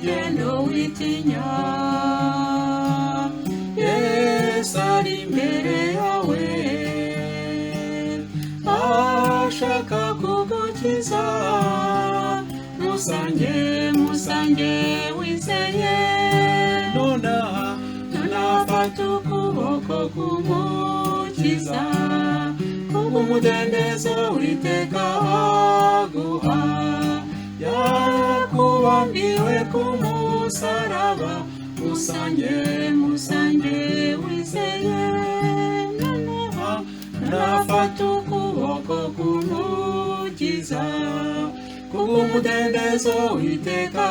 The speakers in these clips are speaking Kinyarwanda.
urugendo witinya Yesu ari imbere yawe ashaka kugukiza musange wizeye nonaha fata ukuboko kumukiza kubw'umudendezo witeka aguha yakubambiwe ku musaraba musange wizeye nonaha nafata ukuboko kumukiza kubw'umudendezo witeka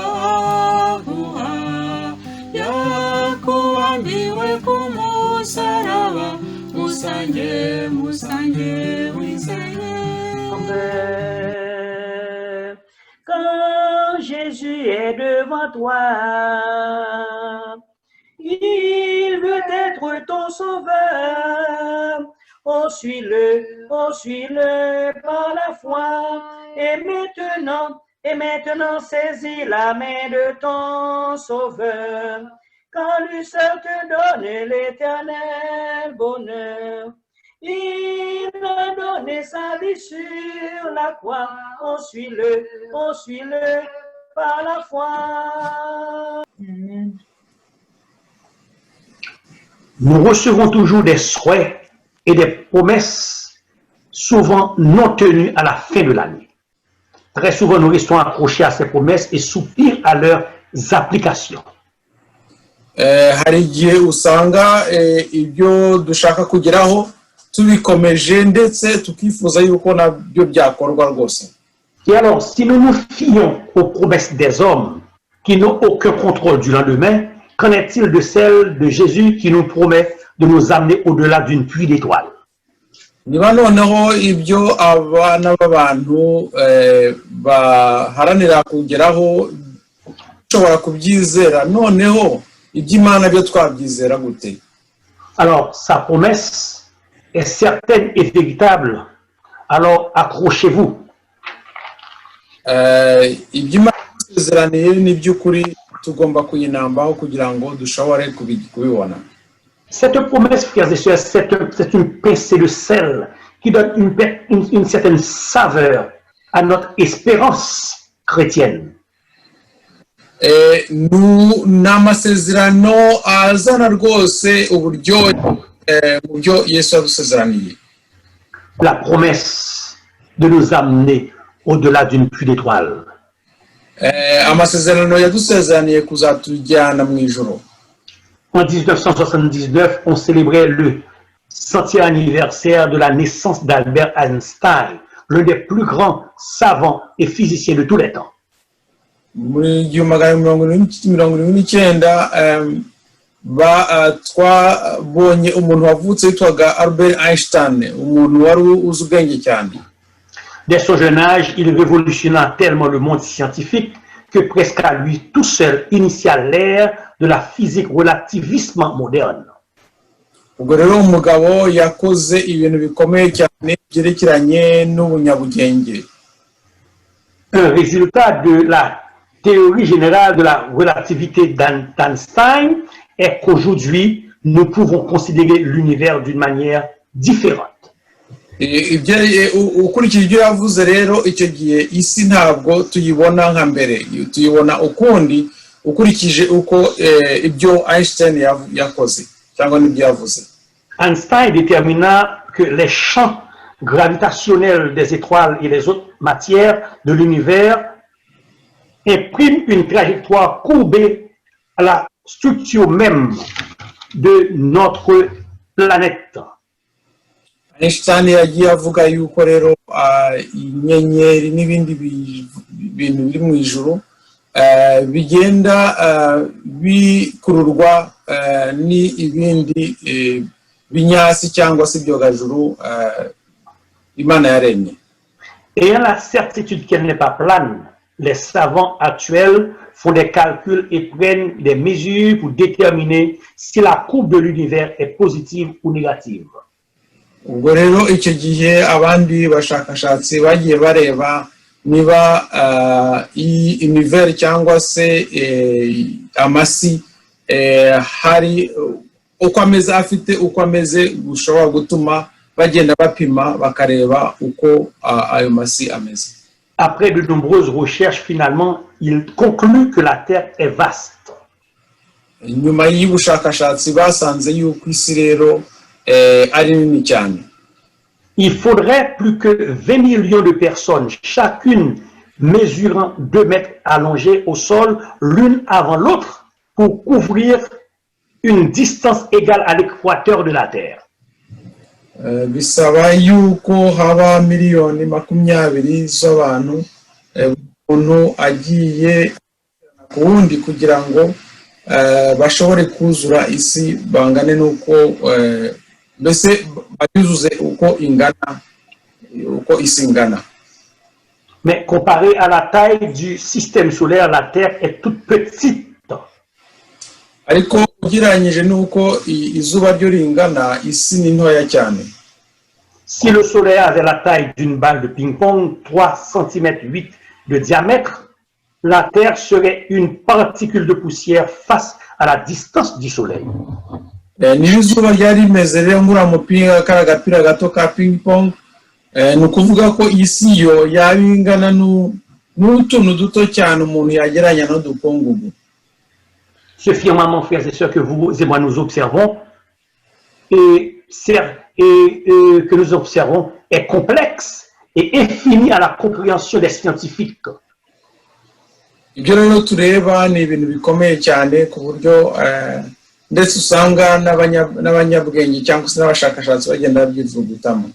aguha yakubambiwe ku musaraba musange wizeye. Quand Jésus est devant toi, il veut être ton sauveur. Oh, suis-le par la foi. Et maintenant, saisis la main de ton sauveur. Quand lui seul te donne l'éternel bonheur. Il a donné sa vie sur la croix. On suit-le par la foi. Nous recevons toujours des souhaits et des promesses souvent non tenues à la fin de l'année. Très souvent, nous restons accrochés à ces promesses et soupirons à leurs applications. Hari igihe usanga ibyo dushaka kugeraho tubikomeje ndetse tukifuza yuko nabyo byakorwa rwose. Et alors, si nous nous fions aux promesses des hommes qui n'ont aucun contrôle du lendemain, qu'en est-il de celle de Jésus qui nous promet de nous amener au-delà d'une pluie d'étoiles? Niba noneho ibyo abana b'abantu baharanira kugeraho ushobora kubyizera noneho iby'Imana byo twabyizera gute? Alors, sa promesse est certaine et véritable. Alors, accrochez-vous. Iby'Imana isezeraniye ni by'ukuri tugomba kuyinambaho kugira ngo dushobore kubibona. Cette promesse, frères et sœurs, c'est une pincée de sel qui donne une certaine saveur à notre espérance chrétienne. N'amasezerano azana rwose uburyohe mu byo Yesu yadusezeraniye. La promesse de nous amener au-delà d'une pluie d'étoiles. Amasezerano yadusezeraniye kuzatujyana mu ijuru. En 1979, on célébrait le 100e anniversaire de la naissance d'Albert Einstein, l'un des plus grands savants et physiciens de tous les temps. Muri 1979 twabonye umuntu wavutse witwaga Albert Einstein, umuntu wari uzi ubwenge cyane. Dès son jeune âge, il révolutionna tellement le monde scientifique que presque à lui tout seul initia l'ère de la physique relativisme moderne. Ubwo rero umugabo yakoze ibintu bikomeye cyane byerekeranye n'ubunyabugenge. Un résultat de la théorie générale de la relativité d'Einstein est qu'aujourd'hui, nous pouvons considérer l'univers d'une manière différente. Ukurikije ibyo yavuze rero icyo gihe isi ntabwo tuyibona nka mbere, tuyibona ukundi ukurikije uko ibyo Einstein yakoze cyangwa n'ibyo yavuze. Einstein détermina que les champs gravitationnels des étoiles et les autres matières de l'univers impriment une trajectoire courbée à la structure même de notre planète. Einstein yagiye avuga yuko rero inyenyeri n'ibindi bintu biri mu ijuru bigenda bikururwa ni ibindi binyasi cyangwa se ibyogajuru Imana yaremye. Ayant la certitude qu'elle n'est pas plane, les savants actuels font des calculs et prennent des mesures pour déterminer si la courbe de l'univers est positive ou négative. Ubwo rero icyo gihe abandi bashakashatsi bagiye bareba niba iyi univers cyangwa se amasi hari uko ameze afite uko ameze gushobora gutuma bagenda bapima bakareba uko ayo masi ameze. Après de nombreuses recherches, finalement, il conclut que la Terre est vaste. Nyuma y'ubushakashatsi basanze yuko isi rero ari nini cyane. Il faudrait plus que 20 millions de personnes, chacune mesurant 2 mètres allongées au sol, l'une avant l'autre, pour couvrir une distance égale à l'équateur de la Terre. Bisaba yuko haba miliyoni 20 z'abantu umuntu agiye ku wundi kugira ngo bashobore kuzura isi bangane nuko mbese bayuzuze uko ingana uko isi ingana. Mais comparé à la taille du système solaire, la Terre est toute petite. Ariko ugereranyije nuko izuba ryo ringana isi ni ntoya cyane. Si le Soleil avait la taille d'une balle de ping-pong, 3 cm 8 de diamètre, la Terre serait une particule de poussière face à la distance du Soleil. Niyo izuba ryari rimeze rero ngura mupira kara gapira gato ka ping-pong, ni ukuvuga ko isi yo yabingana n'utuntu duto cyane umuntu yageranya n'udukungugu. Ce firmament, frères et sœurs, que vous et moi nous observons, que nous observons est complexe et infini à la compréhension des scientifiques. Ibyo rero tureba ni ibintu bikomeye cyane ku buryo ndetse usanga n'abanyabwenge cyangwa se n'abashakashatsi bagenda babyivugutamo.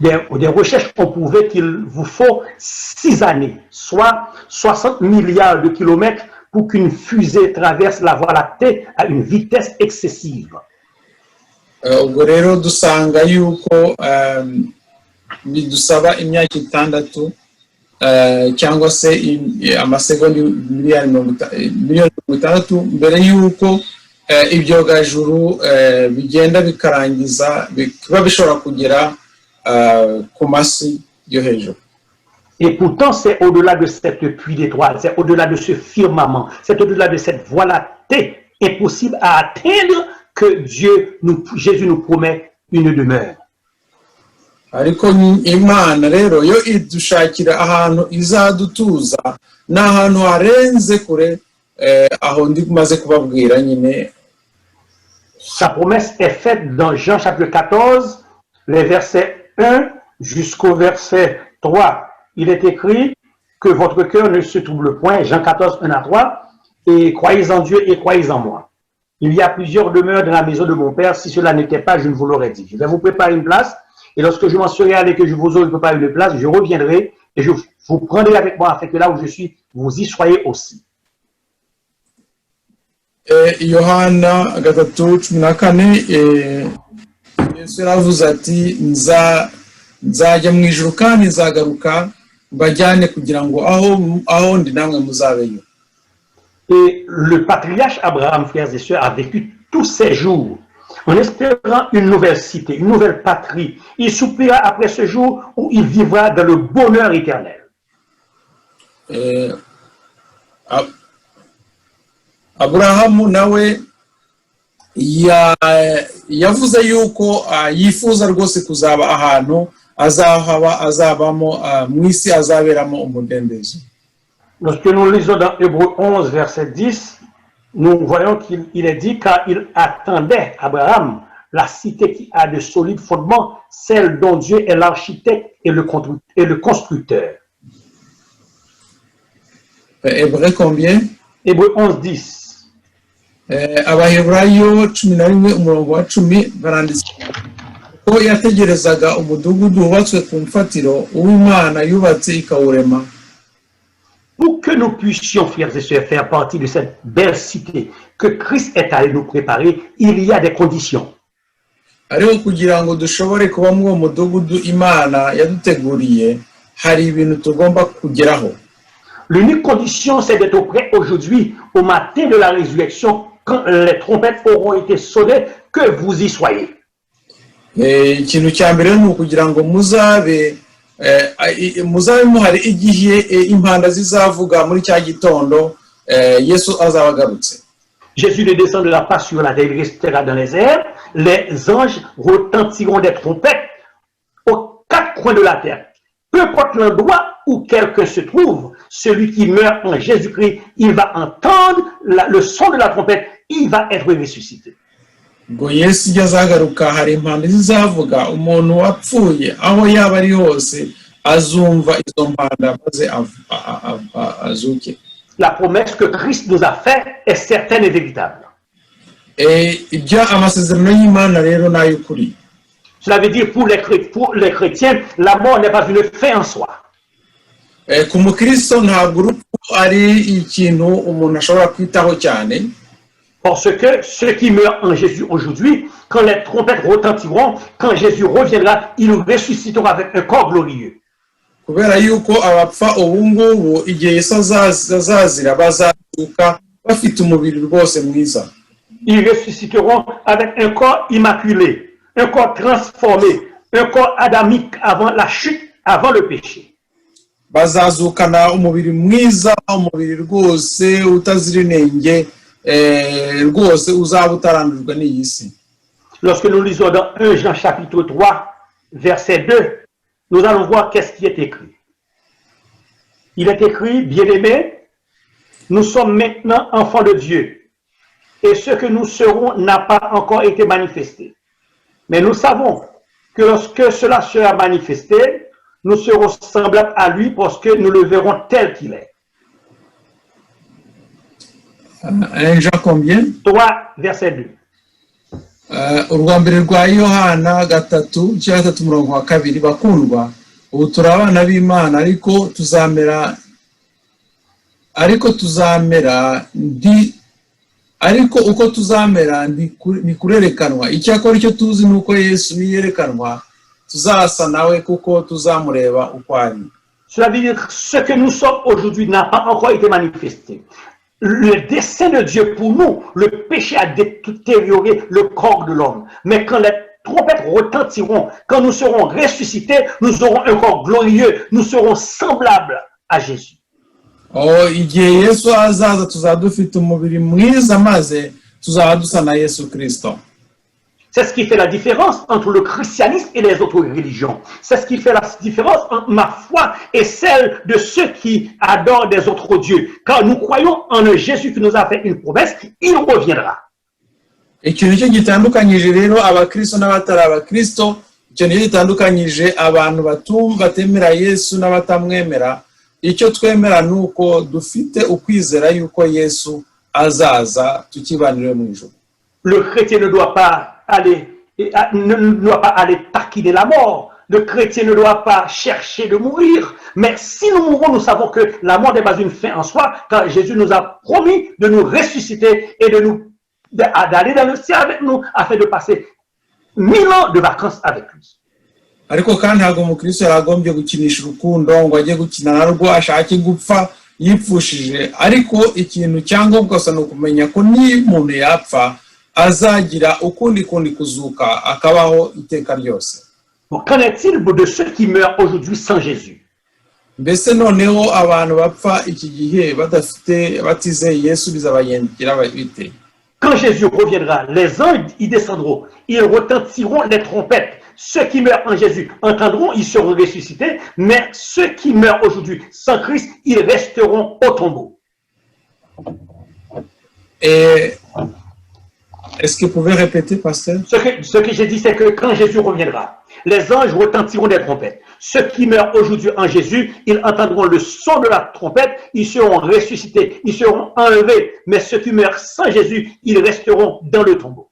Des recherches ont prouvé qu'il vous faut 6 années, soit 60 milliards de kilomètres pour qu'une fusée traverse la Voie lactée à une vitesse excessive. Ubwo rero dusanga yuko bidusaba imyaka 6 cyangwa se amasegonda miliyoni 60 mbere yuko ibyogajuru bigenda bikarangiza biba bishobora kugera ku masi yo hejuru. Et pourtant, c'est au-delà de cette pluie d'étoiles, c'est au-delà de ce firmament, c'est au-delà de cette Voie lactée impossible à atteindre que Jésus nous promet une demeure. Ariko Imana rero yo idushakira ahantu izadutuza n'ahantu harenze kure aho ndi kumaze kubabwira nyine. Sa promesse est faite dans Jean chapitre 14, les versets 1 jusqu'au verset 3. Il est écrit que votre cœur ne se trouble point, Jean 14, 1 à 3, et croyez en Dieu et croyez en moi. Il y a plusieurs demeures dans la maison de mon Père, si cela n'était pas, je ne vous l'aurais dit. Je vais vous préparer une place, et lorsque je m'en serai allé, que je vous aurai préparé une place, je reviendrai, et je vous prendrai avec moi, afin que là où je suis, vous y soyez aussi. Yohana 3:14 Yesu yaravuze ati nzajya mu ijuru kandi nzagaruka mbajyane kugira ngo aho ndi namwe muzabeyo. Et le patriarche Abraham, frères et sœurs, a vécu tous ses jours en espérant une nouvelle cité, une nouvelle patrie. Il soupira après ce jour où il vivra dans le bonheur éternel. Abrahamu nawe yavuze yuko yifuza rwose kuzaba ahantu azabamo mu isi azaberamo umudendezo. Lorsque nous lisons dans Hébreux 11, verset 10, nous voyons qu'il est dit car il attendait, Abraham, la cité qui a de solides fondements, celle dont Dieu est l'architecte et le constructeur. Hébreux combien? Hébreux 11, 10. Abaheburayo 11:10 baranditse ko yategerezaga umudugudu wubatswe ku mfatiro uw'Imana yubatse ikawurema. Pour que nous puissions, frères et sœurs, faire partie de cette belle cité que Christ est allé nous préparer, il y a des conditions. Ariko kugira ngo dushobore kuba mu uwo mudugudu Imana yaduteguriye hari ibintu tugomba kugeraho. L'unique condition, c'est d'être prêt aujourd'hui, au matin de la résurrection, quand les trompettes auront été sonnées, que vous y soyez. Ikintu cya mbere ni ukugira ngo muzabe muzabe muhari igihe impanda zizavuga muri cya gitondo Yesu azaba agarutse. Jésus ne descendra pas sur la terre, il restera dans les airs. Les anges retentiront des trompettes aux quatre coins de la terre. Peu importe l'endroit où quelqu'un se trouve, celui qui meurt en Jésus-Christ, il va entendre le son de la trompette, il va être ressuscité. Ngo Yesu yazagaruka hari impanda zizavuga umuntu wapfuye aho yaba ari hose azumva izo mpanda maze azuke. La promesse que Christ nous a faite est certaine et véritable. Ibya amasezerano y'Imana rero n'ay'ukuri. Cela veut dire pour les chrétiens, la mort n'est pas une fin en soi. Ku mukristo ntabwo urupfu ari ikintu umuntu ashobora kwitaho cyane. Parce que ceux qui meurent en Jésus aujourd'hui, quand les trompettes retentiront, quand Jésus reviendra, ils ressusciteront avec un corps glorieux. Kubera yuko abapfa ubu ngubu igihe Yesu azazira bazazuka bafite umubiri rwose mwiza. Ils ressusciteront avec un corps immaculé, un corps transformé, un corps adamique avant la chute, avant le péché. Bazazukana umubiri mwiza, umubiri rwose utazira inenge, rwose uzaba utarandujwe n'iyi si. Lorsque nous lisons dans 1 Jean chapitre 3, verset 2, nous allons voir qu'est-ce qui est écrit. Il est écrit, bien-aimés, nous sommes maintenant enfants de Dieu, et ce que nous serons n'a pas encore été manifesté. Mais nous savons que lorsque cela sera manifesté, nous serons semblables à lui parce que nous le verrons tel qu'il est. 1 Jean combien? 3, verset 2. Urwa mbere rwa Yohana gatatu murongo wa kabiri bakundwa ubu turi abana b'Imana ariko uko tuzamera ni kurerekanwa. Icyakora icyo tuzi nuko Yesu niyerekanwa tuzasa nawe kuko tuzamureba uko ari. Cela veut dire que ce que nous sommes aujourd'hui n'a pas encore été manifesté. Le dessein de Dieu pour nous, le péché a détérioré le corps de l'homme. Mais quand les trompettes retentiront, quand nous serons ressuscités, nous aurons un corps glorieux, nous serons semblables à Jésus. Igihe Yesu azaza tuzaba dufite umubiri mwiza maze tuzaba dusa na Yesu Kristo. C'est ce qui fait la différence entre le christianisme et les autres religions. C'est ce qui fait la différence entre ma foi et celle de ceux qui adorent des autres dieux. Car nous croyons en un Jésus qui nous a fait une promesse, il reviendra. Ikintu cyo gitandukanyije rero abakristo n'abatari abakristo, icyo niyo gitandukanyije abantu batemera Yesu n'abatamwemera. Icyo twemera nuko dufite ukwizera yuko Yesu azaza tukibanire mu ijuru. Le chrétien ne doit pas aller taquiner la mort. Le chrétien ne doit pas chercher de mourir. Mais si nous mourons, nous savons que la mort n'est pas une fin en soi, car Jésus nous a promis de nous ressusciter et d'aller dans le ciel avec nous afin de passer 1000 ans de vacances avec lui. Ariko kandi ntabwo umukristo yaragombye gukinisha urukundo ngo ajye gukina narwo ashake gupfa yipfushije. Ariko ikintu cyangombwa gusa ni ukumenya ko ni umuntu yapfa azagira ukundi kuzuka akabaho iteka ryose. Qu'en est-il de ceux qui meurent aujourd'hui sans Jésus? Mbese noneho abantu bapfa iki gihe batizeye Yesu bizabagendekera bite? Quand Jésus reviendra, les anges y descendront, ils retentiront les trompettes. Ceux qui meurent en Jésus entendront, ils seront ressuscités, mais ceux qui meurent aujourd'hui sans Christ, ils resteront au tombeau. Est-ce que vous pouvez répéter, pasteur? Ce que j'ai dit, c'est que quand Jésus reviendra, les anges retentiront des trompettes. Ceux qui meurent aujourd'hui en Jésus, ils entendront le son de la trompette, ils seront ressuscités, ils seront enlevés. Mais ceux qui meurent sans Jésus, ils resteront dans le tombeau.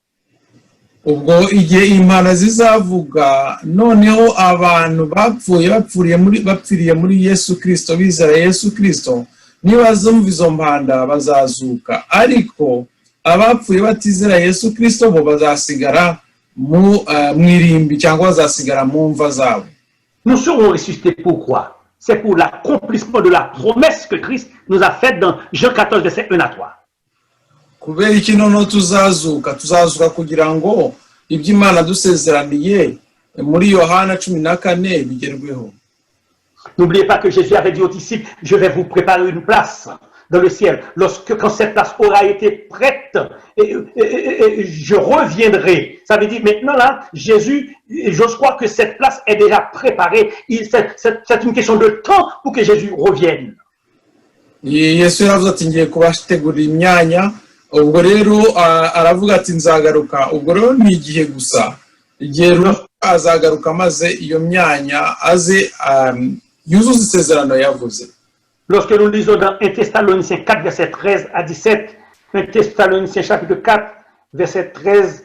Ubwo igihe imana zizavuga noneho abantu bapfiriye muri Yesu Kristo bizera Yesu Kristo nibazumva izo mpanda bazazuka, ariko abapfuye batizera Yesu Kristo bo bazasigara mu irimbi cyangwa bazasigara mu mva zabo. Nous serons ressuscités pourquoi? C'est pour l'accomplissement de la promesse que Christ nous a faite dans Jean 14, verset 1 à 3. Kubera iki noneho tuzazuka kugira ngo iby'Imana dusezeraniye muri Yohana 14 bigerweho. N'oubliez pas que Jésus avait dit aux disciples, je vais vous préparer une place dans le ciel. Quand cette place aura été prête, je reviendrai. Ça veut dire maintenant là, Jésus, je crois que cette place est déjà préparée. C'est une question de temps pour que Jésus revienne. Yesu yaravuze ati ngiye kubategurira imyanya, ubwo rero aravuga ati nzagaruka, ubwo rero ni igihe gusa, igihe azagaruka maze iyo myanya aze yuzuze isezerano yavuze. Lorsque nous lisons dans 1 Thessaloniciens 4, verset 13 à 17, 1 Thessaloniciens chapitre 4, verset 13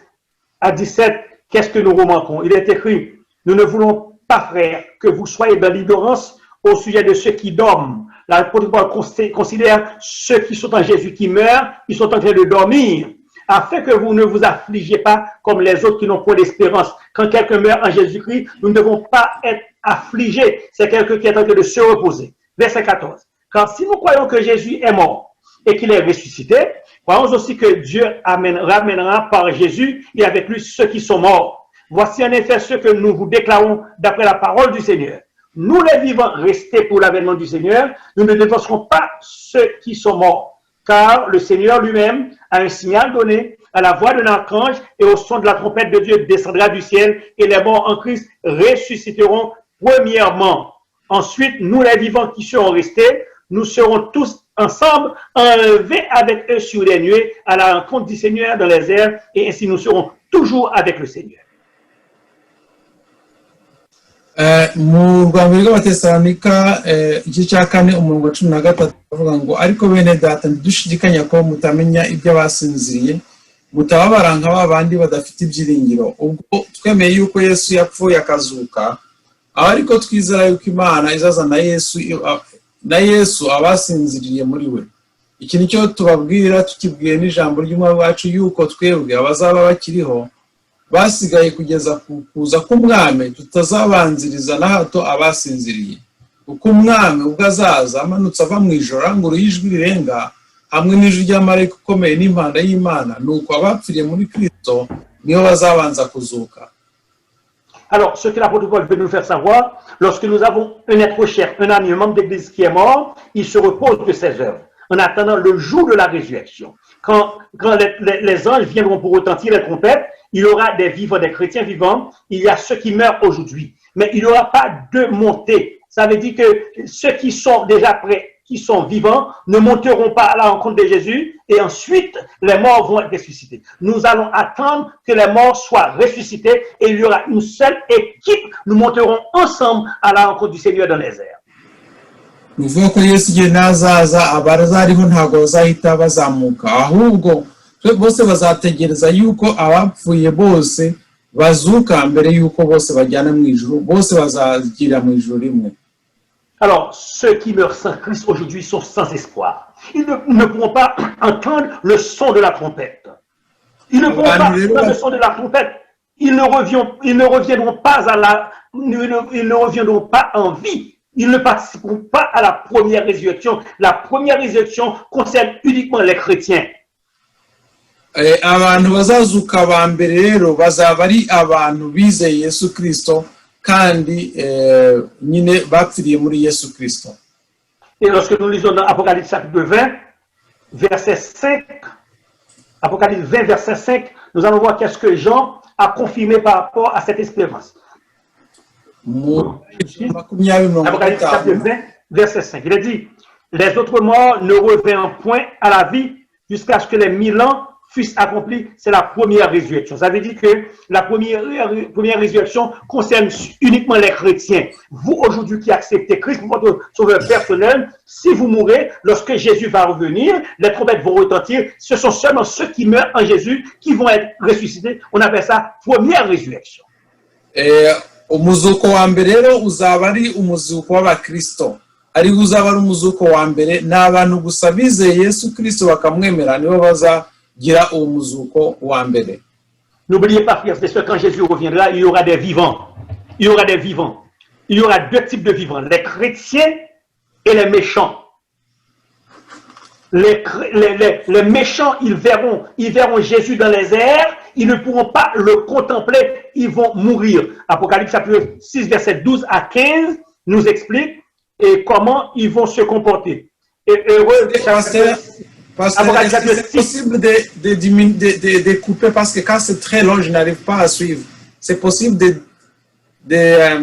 à 17, qu'est-ce que nous remarquons? Il est écrit, nous ne voulons pas, frères, que vous soyez dans l'ignorance au sujet de ceux qui dorment. L'apôtre Paul considère ceux qui sont en Jésus qui meurent, ils sont en train de dormir, afin que vous ne vous affligiez pas comme les autres qui n'ont pas d'espérance. Quand quelqu'un meurt en Jésus-Christ, nous ne devons pas être affligés. C'est quelqu'un qui est en train de se reposer. Verset 14. Car si nous croyons que Jésus est mort et qu'il est ressuscité, croyons aussi que Dieu ramènera par Jésus et avec lui ceux qui sont morts. Voici en effet ce que nous vous déclarons d'après la parole du Seigneur. Nous les vivants restés pour l'avènement du Seigneur, nous ne défoncerons pas ceux qui sont morts. Car le Seigneur lui-même a un signal donné à la voix d'un archange et au son de la trompette de Dieu descendra du ciel et les morts en Christ ressusciteront premièrement. Ensuite, nous les vivants qui serons restés, nous serons tous ensemble enlevés avec eux sur les nuées à la rencontre du Seigneur dans les airs et ainsi nous serons toujours avec le Seigneur. Mu rwambere rw'abatesalonika igice cya 4 umurongo 13 avuga ngo ariko bene data ntidushidikanya ko mutamenya ibyo abasinziriye mutababara nka babandi badafite ibyiringiro ubwo twemeye yuko Yesu yapfuye akazuka ariko twizera yuko Imana izazana Yesu abasinziriye muri we. Iki nicyo tubabwira tukibwiye n'ijambo ry'Umwami wacu yuko twebwe abazaba bakiriho basigaye kugeza kuza k'umwami tutazabanziriza na hato abasinziriye. Uko umwami ubwo azaza amanutse ava mu ijoro arangurura ijwi rirenga hamwe n'ijwi ry'amarayika ukomeye n'impanda y'Imana, nuko abapfiriye muri Kristo nibo bazabanza kuzuka. Alors, ce que l'apôtre Paul veut nous faire savoir, lorsque nous avons un être cher, un ami, un membre d'église qui est mort, il se repose de ses œuvres, en attendant le jour de la résurrection. Quand les anges viendront pour retentir les trompettes, il y aura des vivants, des chrétiens vivants, il y a ceux qui meurent aujourd'hui, mais il n'y aura pas de montée. Ça veut dire que ceux qui sont déjà prêts, qui sont vivants, ne monteront pas à la rencontre de Jésus et ensuite les morts vont être ressuscités. Nous allons attendre que les morts soient ressuscités et il y aura une seule équipe. Nous monterons ensemble à la rencontre du Seigneur dans les airs. Nuvuga ko Yesu igihe nazaza abazariho ntago bazahita bazamuka, ahubwo bose bazategereza yuko abapfuye bose bazuka mbere yuko bose bajyana mu ijuru, bose bazagira mu ijuru rimwe. Alors, ceux qui meurent sans Christ aujourd'hui sont sans espoir. Ils ne pourront pas entendre le son de la trompette. Ils ne pourront pas entendre le son de la trompette. Ils ne reviendront pas en vie. Ils ne participeront pas à la première résurrection. La première résurrection concerne uniquement les chrétiens. Abantu bazazuka ba mbere rero bazaba ari abantu bizeye Yesu Kristo kandi nyine bapfiriye muri Yesu Kristo. Et lorsque nous lisons dans Apocalypse chapitre 20, verset 5, Apocalypse 20, verset 5, nous allons voir qu'est-ce que Jean a confirmé par rapport à cette espérance. Apocalypse chapitre 20, verset 5, il a dit, les autres morts ne reviennent point à la vie jusqu'à ce que les 1000 ans fussent accomplis. C'est la première résurrection. Ça veut dire que la première résurrection concerne uniquement les chrétiens. Vous, aujourd'hui, qui acceptez Christ pour votre sauveur personnel, si vous mourrez, lorsque Jésus va revenir, les trompettes vont retentir. Ce sont seulement ceux qui meurent en Jésus qui vont être ressuscités. On appelle ça première résurrection. Umuzuko wa mbere rero uzaba ari umuzuko w'abakristo, ari uzaba ari umuzuko wa mbere n'abantu gusa bizeye Yesu Kristo bakamwemera nibo bazagira uwo muzuko wa mbere. N'oubliez pas, frères et sœurs, quand Jésus reviendra, il y aura des vivants. Il y aura des vivants. Il y aura deux types de vivants, les chrétiens et les méchants. Les méchants, ils verront Jésus dans les airs, ils ne pourront pas le contempler, ils vont mourir. Apocalypse chapitre 6, verset 12 à 15 nous explique et comment ils vont se comporter. Et heureux, Pasteur, est-ce que c'est possible de couper parce que quand c'est très long, je n'arrive pas à suivre. C'est possible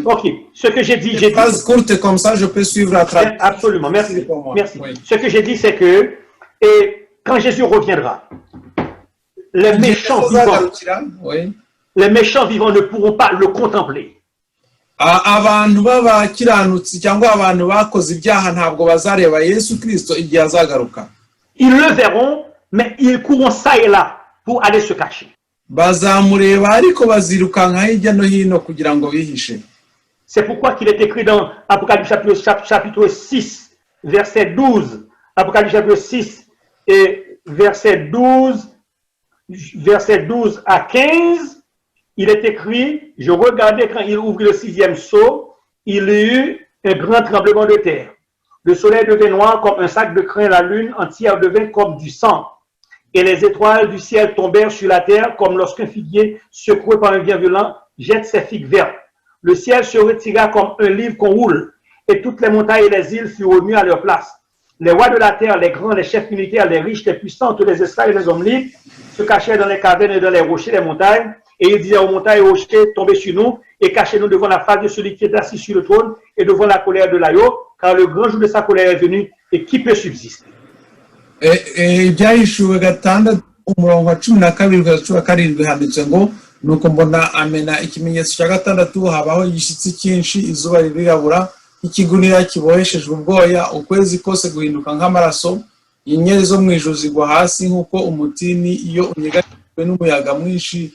ok, ce que j'ai dit, phrases courtes comme ça, je peux suivre à travers. Absolument, merci. Merci. Oui. Ce que j'ai dit, c'est que et quand Jésus reviendra, les méchants vivants ne pourront pas le contempler. Abantu b'abakiranutsi cyangwa abantu bakoze ibyaha ntabwo bazareba Yesu Kristo igihe azagaruka. Ils le verront, mais ils courront ça et là pour aller se cacher. Bazamureba ariko bazirukanka hirya no hino kugira ngo bihishe. C'est pourquoi qu'il est écrit dans Apocalypse chapitre 6, verset 12. Apocalypse chapitre 6 et verset 12 à 15. Il est écrit, je regardais quand il ouvrit le 6e sceau, il y eut un grand tremblement de terre. Le soleil devint noir comme un sac de crin, la lune entière devint comme du sang. Et les étoiles du ciel tombèrent sur la terre comme lorsqu'un figuier secoué par un vent violent jette ses figues vertes. Le ciel se retira comme un livre qu'on roule, et toutes les montagnes et les îles furent remues à leur place. Les rois de la terre, les grands, les chefs militaires, les riches, les puissants, tous les esclaves et les hommes libres se cachèrent dans les cavernes et dans les rochers des montagnes. Et il disait aux montagnes et aux rochers, tombez sur nous et cachez-nous devant la face de celui qui est assis sur le trône et devant la colère de l'agneau, car le grand jour de sa colère est venu et qui peut subsister. Ibyahishuwe gatandatu umurongo wa 12 kugeza 17 handitse ngo nuko mbona amena ikimenyetso cya gatandatu habaho igishitsi cyinshi izuba ririrabura ikigunira kiboheshejwe ubwoya ukwezi kose guhinduka nk'amaraso inyenyeri zo mu ijuru zigwa hasi nk'uko umutini iyo unyeganyijwe n'umuyaga mwinshi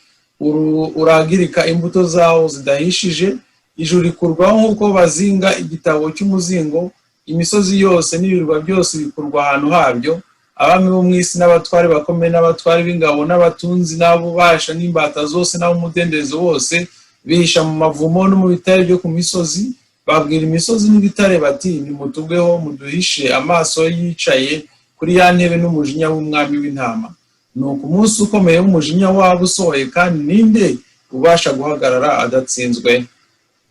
uragirika imbuto zawo zidahishije ijuru rikurwaho nk'uko bazinga igitabo cy'umuzingo imisozi yose n'ibirwa byose bikurwa ahantu habyo abami bo mu isi n'abatware bakomeye n'abatware b'ingabo n'abatunzi n'abubasha n'imbata zose n'abumudendezo bose bihisha mu mavumo no mu bitare byo ku misozi babwira imisozi n'ibitare bati nimutubweho muduhishe amaso yicaye kuri ya ntebe n'umujinya w'umwami w'intama nuko umunsi ukomeye w'umujinya wabo usohoye kandi ninde ubasha guhagarara adatsinzwe.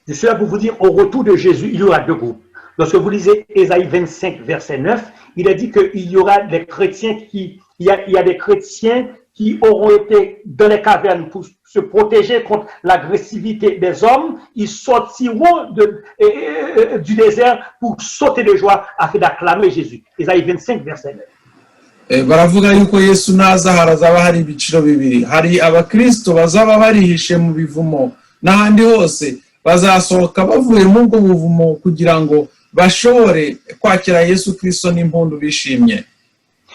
C'est cela pour vous dire, au retour de Jésus, il y aura deux groupes. Lorsque vous lisez Ésaïe 25, verset 9, il est dit qu'il y aura des chrétiens il y a des chrétiens qui auront été dans les cavernes pour se protéger contre l'agressivité des hommes. Ils sortiront du désert pour sauter de joie afin d'acclamer Jésus. Ésaïe 25, verset 9. Baravuga yuko Yesu naza harazaba hari ibiciro bibiri. Hari abakristo bazaba barihishe mu bivumo n'ahandi hose bazasohoka bavuye mu bwo buvumo kugira ngo bashobore kwakira Yesu Kristo n'impundu bishimye.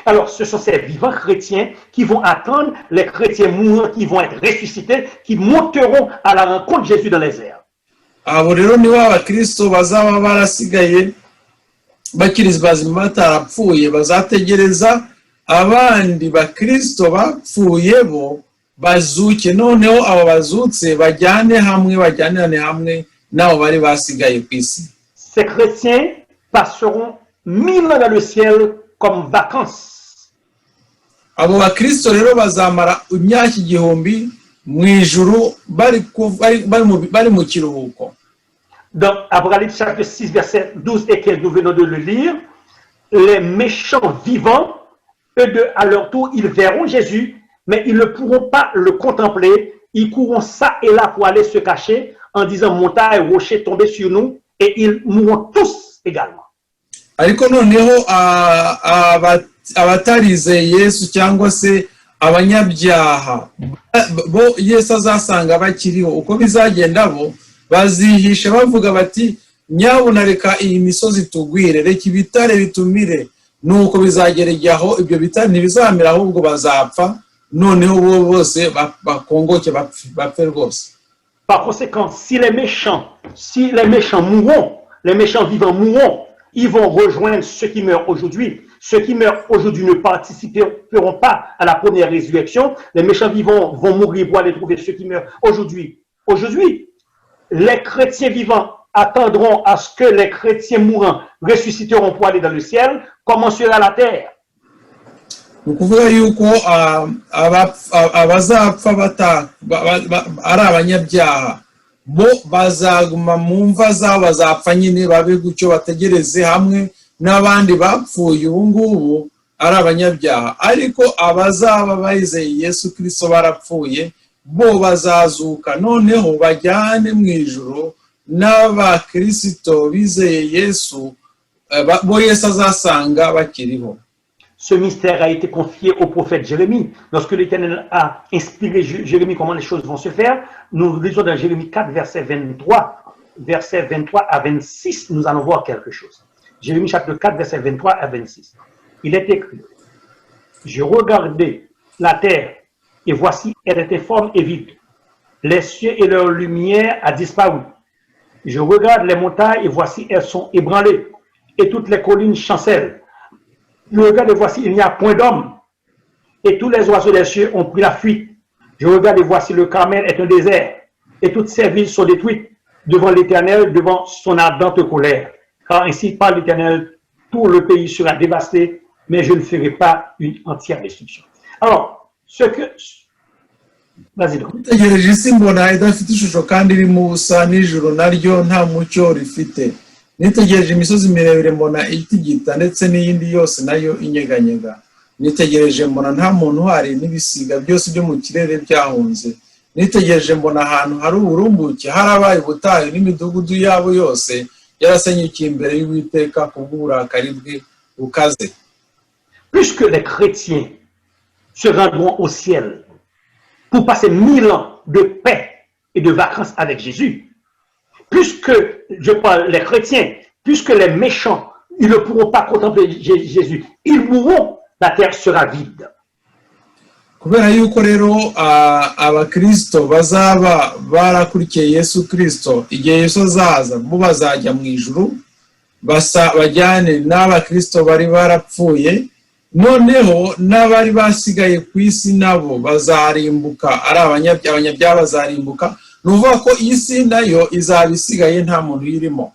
Alors, ce sont ces vivants chrétiens qui vont attendre les chrétiens mourants qui vont être ressuscités, qui monteront à la rencontre de Jésus dans les airs. Abo rero ni abakristo bazaba barasigaye bakiriza bazima batarapfuye bazategereza abandi bakristo bapfuye bo bazuke noneho abo bazutse bajyanirane hamwe nabo bari basigaye ku isi. Ces chrétiens passeront 1000 ans dans le ciel comme vacances. Abo bakristo rero bazamara imyaka igihumbi mu ijuru bari mu kiruhuko. Dans Apocalypse chapitre 6 verset 12 et 15 nous venons de le lire, les méchants vivants, eux à leur tour, ils verront Jésus, mais ils ne pourront pas le contempler. Ils courront ça et là pour aller se cacher en disant montagne, rocher, tombez sur nous, et ils mourront tous également. Ariko noneho abatarize Yesu cyangwa se abanyabyaha bo Yesu azasanga bakiriho uko bizagenda bo bazihisha bavuga bati nyabuna reka iyi misozi tugwire reka ibitare bitumire nuko bizagerejaho ibyo bitare ntibizamira ahubwo bazapfa noneho bo bose bakongoke bapfe rwose. Par conséquent, si les méchants mourront, les méchants vivants mourront, ils vont rejoindre ceux qui meurent aujourd'hui. Ceux qui meurent aujourd'hui ne participeront pas à la première résurrection. Les méchants vivants vont mourir pour aller trouver ceux qui meurent aujourd'hui. Aujourd'hui, les chrétiens vivants attendront à ce que les chrétiens mourants ressusciteront pour aller dans le ciel, comme on sera la terre. Ukuvuga yuko abazapfa ari abanyabyaha bo bazaguma mu mva zabo bazapfa nyine babe gutyo bategereze hamwe n'abandi bapfuye ubu ngubu ari abanyabyaha ariko abazaba bayizeye Yesu Kristo barapfuye bo bazazuka noneho bajyane mu ijuru n'abakristo bizeye Yesu bo Yesu azasanga bakiriho. Ce mystère a été confié au prophète Jérémie. Lorsque l'Éternel a inspiré Jérémie comment les choses vont se faire, nous lisons dans Jérémie 4, verset 23 à 26, nous allons voir quelque chose. Jérémie chapitre 4, verset 23 à 26. Il est écrit, « Je regardais la terre, et voici, elle était informe et vide. Les cieux et leur lumière a disparu. Je regarde les montagnes, et voici, elles sont ébranlées, et toutes les collines chancellent. Je regarde et voici, il n'y a point d'homme, et tous les oiseaux des cieux ont pris la fuite. Je regarde et voici, le Carmel est un désert, et toutes ces villes sont détruites devant l'Éternel, devant son ardente colère. Car ainsi parle l'Éternel, tout le pays sera dévasté, mais je ne ferai pas une entière destruction. » Alors, ce que... Vas-y donc. Nitegereje isi mbona idafite ishusho kandi iri mu busa n'ijuru naryo nta mucyo rifite. Nitegereje imisozi miremire mbona itigita ndetse n'iyindi yose nayo inyeganyega. Nitegereje mbona nta muntu uhari n'ibisiga byose byo mu kirere byahunze. Nitegereje mbona ahantu hari uburumbuke harabaye ubutayu n'imidugudu yabo yose yarasenyukiye imbere y'Uwiteka kubw'uburakari bwe bukaze. Puisque les chrétiens se rendront au ciel pour passer 1000 ans de paix et de vacances avec Jésus, puisque, je parle les chrétiens, puisque les méchants, ils ne pourront pas contempler Jésus, ils mourront, la terre sera vide. Kubera yuko rero abakristo bazaba barakurikiye Yesu Kristo igihe Yesu azaza bo bazajya mu ijuru bajyane n'abakristo bari barapfuye noneho n'abari basigaye ku isi nabo bazarimbuka ari abanyabyaha bazarimbuka nuvuga ko isi nayo izaba isigaye nta muntu irimo.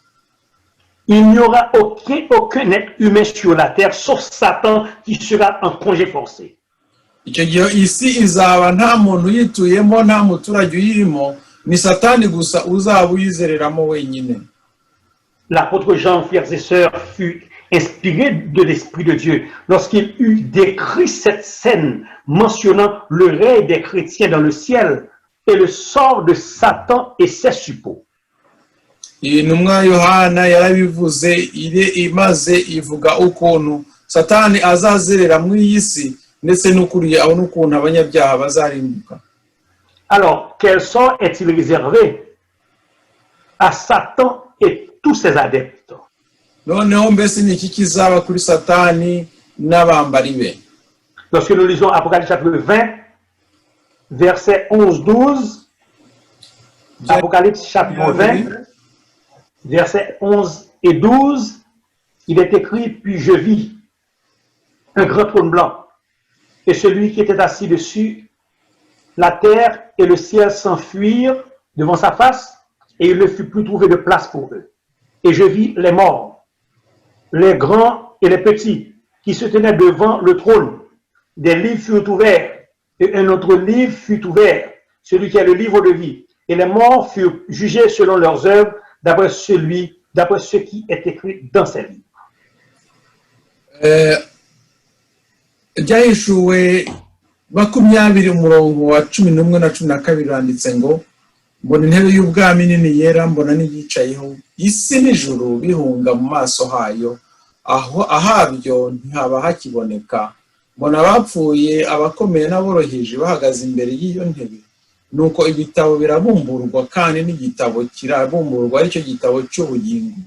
Il n'y aura aucun être humain sur la terre sauf Satan qui sera en congé forcé. Icyo gihe isi izaba nta muntu yituyemo nta muturage uyirimo ni Satani gusa uzaba uyizereramo wenyine. L'apôtre Jean, frères et sœurs, fut inspiré de l'Esprit de Dieu lorsqu'il eut décrit cette scène mentionnant le règne des chrétiens dans le ciel et le sort de Satan et ses suppôts. Intumwa Yohana yarabivuze imaze ivuga ukuntu Satani azazerera mu isi ndetse n'ukuriye aho n'ukuntu abanyabyaha bazarimbuka. Alors, quel sort est-il réservé à Satan et tous ses adeptes? Noneho mbese ni iki kizaba kuri Satani n'abambari be? Lorsque nous lisons Apocalypse chapitre 20, verset 11-12, Apocalypse chapitre 20, versets 11 et 12, il est écrit, puis je vis un grand trône blanc, et celui qui était assis dessus, la terre et le ciel s'enfuirent devant sa face, et il ne fut plus trouvé de place pour eux. Et je vis les morts, les grands et les petits, qui se tenaient devant le trône. Des livres furent ouverts, et un autre livre fut ouvert, celui qui est le livre de vie. Et les morts furent jugés selon leurs œuvres, d'après ce qui est écrit dans ces livres. Byahishuwe 20 umurongo wa 11 na 12 handitse ngo mbona intebe y'ubwami nini yera mbona n'iyicayeho isi n'ijuru bihunga mu maso hayo ahabyo ntihaba hakiboneka mbona abapfuye abakomeye n'aboroheje bahagaze imbere y'iyo ntebe nuko ibitabo birabumburwa kandi n'igitabo kirabumburwa aricyo gitabo cy'ubugingo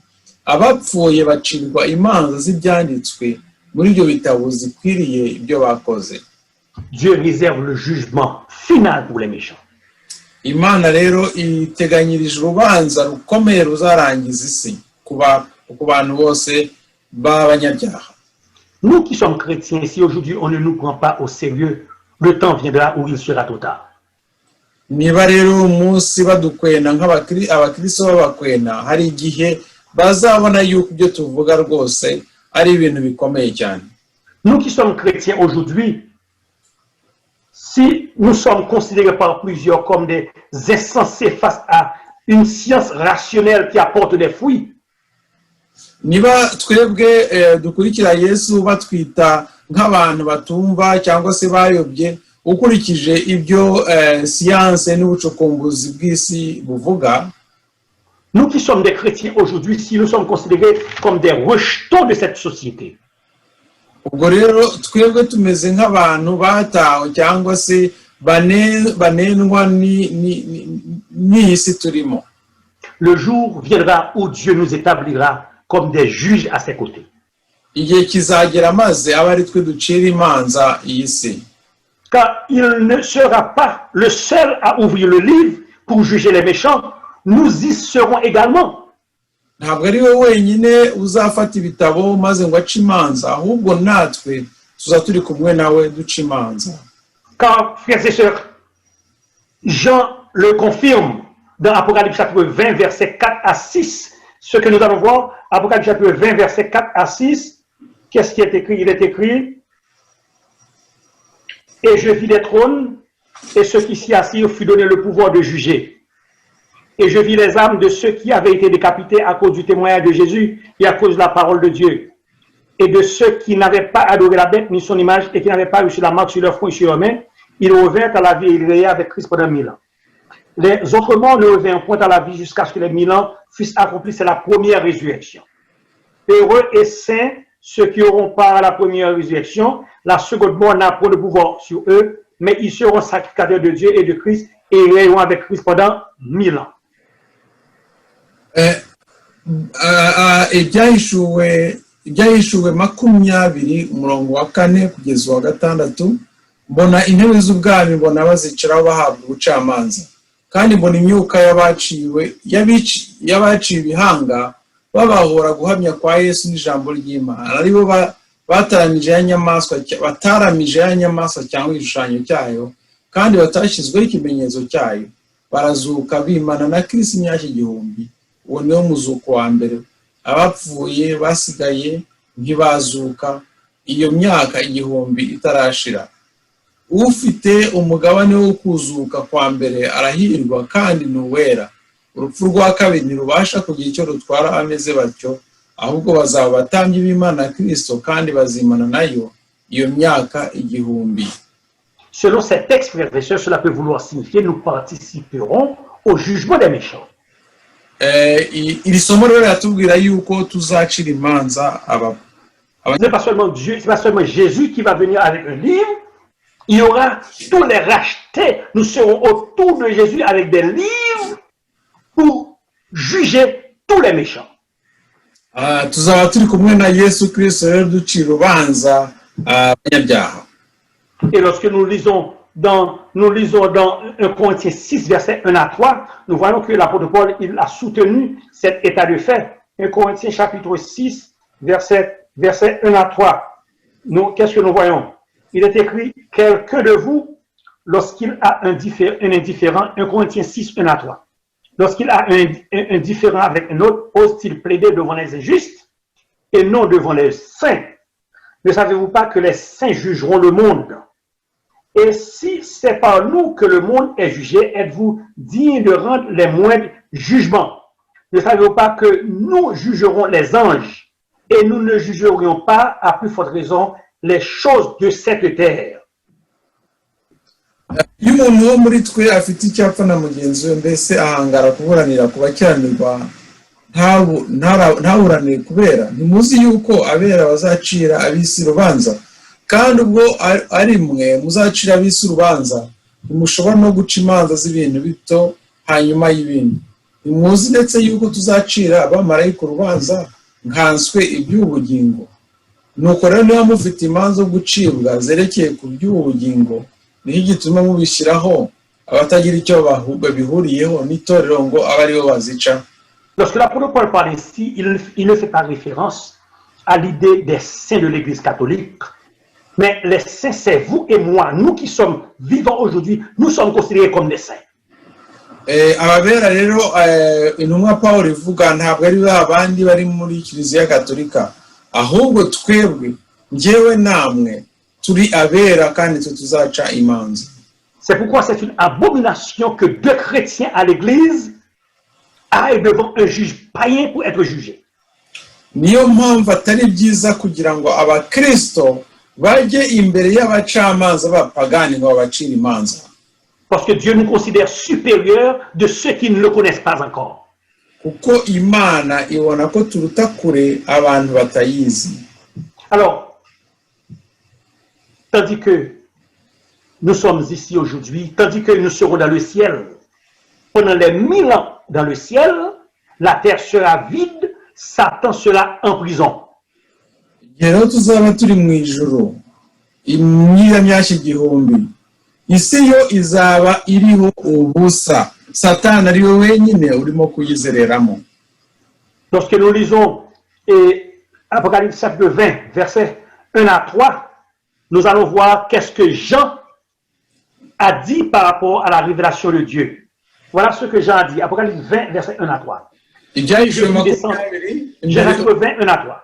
abapfuye bacirwa imanza z'ibyanditswe muri ibyo bitabo zikwiriye ibyo bakoze. Dieu réserve le jugement final pour les méchants. Imana rero iteganyirije urubanza rukomeye ruzarangiza isi ku bantu bose b'abanyabyaha. Nous qui sommes chrétiens, si aujourd'hui on ne nous prend pas au sérieux, le temps viendra où il sera trop tard. Niba rero umunsi badukwena nk'abakristo b'abakwena hari igihe bazabona yuko ibyo tuvuga rwose ari ibintu bikomeye cyane. Nous qui sommes chrétiens aujourd'hui, si nous sommes considérés par plusieurs comme des insensés face une science rationnelle qui apporte des fruits. niba twebwe dukurikira Yesu batwita nk'abantu batumva cyangwa se bayobye ukurikije ibyo siyanse n'ubucukumbuzi bw'isi buvuga, nous qui sommes des chrétiens aujourd'hui, si nous sommes considérés comme des rejetons de cette société, ubwo rero twebwe tumeze nk'abantu batawe cyangwa se banenwa n'isi turimo, le jour viendra où Dieu nous établira comme des juges à ses côtés. igihe kizagera maze aba ari twe ducira imanza iyi si, Car il ne sera pas le seul à ouvrir le livre pour juger les méchants, nous y serons également. ntabwo ari we wenyine uzafata ibitabo maze ngo ace imanza, ahubwo natwe tuza turi kumwe nawe duca imanza. Car, frères et sœurs, Jean le confirme dans Apocalypse chapitre 20, versets 4 à 6. Ce que nous allons voir, Apocalypse chapitre 20, versets 4 à 6, qu'est-ce qui est écrit? Il est écrit: et je vis les trônes, et ceux qui s'y assirent fut donné le pouvoir de juger. Et je vis les âmes de ceux qui avaient été décapités à cause du témoignage de Jésus et à cause de la parole de Dieu. Et de ceux qui n'avaient pas adoré la bête ni son image et qui n'avaient pas reçu la marque sur leur front et sur leurs mains, ils revinrent à la vie et ils régnèrent avec Christ pendant 1000 ans. Les autres morts ne revinrent point à la vie jusqu'à ce que les 1000 ans fussent accomplis. C'est la première résurrection. Heureux et saints ceux qui auront part à la première résurrection. La seconde mort n'a point de pouvoir sur eux, mais ils seront sacrificateurs de Dieu et de Christ et ils régneront avec Christ pendant 1000 ans. Ibyahishuwe 20 umurongo wa 4 kugeza wa 6, mbona intebe z'ubwami, mbona bazicaraho bahabwa ubucamanza, kandi mbona imyuka y'abaciye ibihanga babahora guhamya kwa Yesu n'ijambo ry'Imana, aribo bataramije ya nyamaswa cyangwa igishushanyo cyayo, kandi batashyizweho ikimenyetso cyayo, barazuka bimana na Kristo imyaka 1000. Uwo niwo muzuko wa mbere. Abapfuye basigaye ntibazuka iyo myaka 1000 itarashira. Ufite umugabane wo kuzuka kwa mbere arahirwa kandi nuwera. Urupfu rwa kabiri ntirubasha kugira icyo rutwara ameze batyo, ahubwo bazaba batambyi b'Imana Kristo kandi bazimana nayo iyo myaka 1000. Selon ces textes, frères et sœurs, cela peut vouloir signifier nous participerons au jugement des méchants. Iri somo rero yatubwira yuko tuzacira imanza aba. Ce n'est pas seulement Dieu, ce n'est pas seulement Jésus qui va venir avec un livre. Il y aura tous les rachetés. Nous serons autour de Jésus avec des livres pour juger tous les méchants. Tuzaba turi kumwe na Yesu Kristo rero ducira urubanza abanyabyaha. Et lorsque nous lisons dans 1 Corinthiens 6, versets 1 à 3, nous voyons que l'apôtre Paul il a soutenu cet état de fait. 1 Corinthiens chapitre 6, verset 1 à 3. Qu'est-ce que nous voyons? Il est écrit: quelqu'un de vous, lorsqu'il a un indifférent, 1 Corinthiens 6, 1 à 3, lorsqu'il a un différend avec un autre, ose-t-il plaider devant les injustes et non devant les saints? Ne savez-vous pas que les saints jugeront le monde? Et si c'est par nous que le monde est jugé, êtes-vous digne de rendre les moindres jugements? Ne savez-vous pas que nous jugerons les anges et nous ne jugerions pas, à plus forte raison, les choses de cette terre? Iyo umuntu wo muri twe afite icyapfa na mugenzi we, mbese ahangara kuburanira kubakiranirwa ntawuranire kubera ntimuzi yuko abera bazacira ab'isi urubanza, kandi ubwo ari mwe muzacira ab'isi urubanza, ntimushobora no guca imanza z'ibintu bito hanyuma y'ibindi. Ntimuzi ndetse yuko tuzacira abamarayika urubanza nkanswe iby'ubugingo. Nuko rero niba mufite imanza zo gucibwa zerekeye ku by'ubugingo, niho igituma mubishyiraho abatagira icyo bihuriyeho n'itorero ngo abe aribo bazica. Lorsque l'apôtre Paul parle ici, il ne fait pas référence à l'idée des saints de l'Église catholique. Mais les saints, c'est vous et moi. Nous qui sommes vivants aujourd'hui, nous sommes considérés comme des saints. Ababera rero intumwa Paul ivuga ntabwo ari abandi bari muri Kiliziya Gatolika, ahubwo twebwe njyewe namwe turi abera kandi tuzaca imanza. C'est pourquoi c'est une abomination que deux chrétiens à l'Église aille devant un juge païen pour être jugé. niyo mpamvu atari byiza kugira ngo abakristo bajye imbere y'abacamanza b'abapagani ngo babacire imanza. Parce que Dieu nous considère supérieurs de ceux qui ne le connaissent pas encore. Kuko Imana ibona ko turuta kure abantu batayizi. Alors, tandis que nous sommes ici aujourd'hui, tandis que nous serons dans le ciel, pendant les 1000 ans dans le ciel, la terre sera vide, Satan sera en prison. Rero tuzaba turi mu ijuru imyaka igihumbi, isi yo izaba iriho ubusa, Satani ari we wenyine urimo kuyizereramo. Lorsque nous lisons Apocalypse chapitre 20, versets 1 à 3, nous allons voir qu'est-ce que Jean a dit par rapport à la révélation de Dieu. Voilà ce que Jean a dit, Apocalypse 20, versets 1 à 3. Chapitre 20, 1 à 3.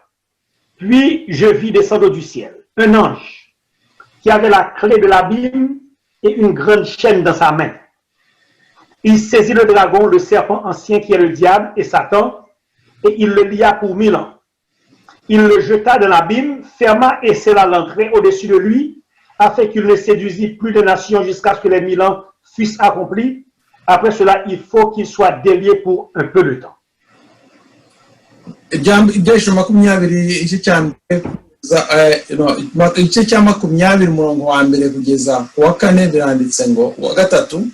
Puis je vis descendre du ciel un ange qui avait la clé de l'abîme et une grande chaîne dans sa main. Il saisit le dragon, le serpent ancien qui est le diable et Satan, et il le lia pour 1000 ans. Il le jeta dans l'abîme, ferma et scella l'entrée au-dessus de lui, afin qu'il ne séduisît plus de nations jusqu'à ce que les 1000 ans fussent accomplis. Après cela, il faut qu'il soit délié pour un peu de temps. Ibyesho makumyabiri igice cya makumyabiri umurongo wa mbere kugeza ku wa kane biranditse ngo wa gatatu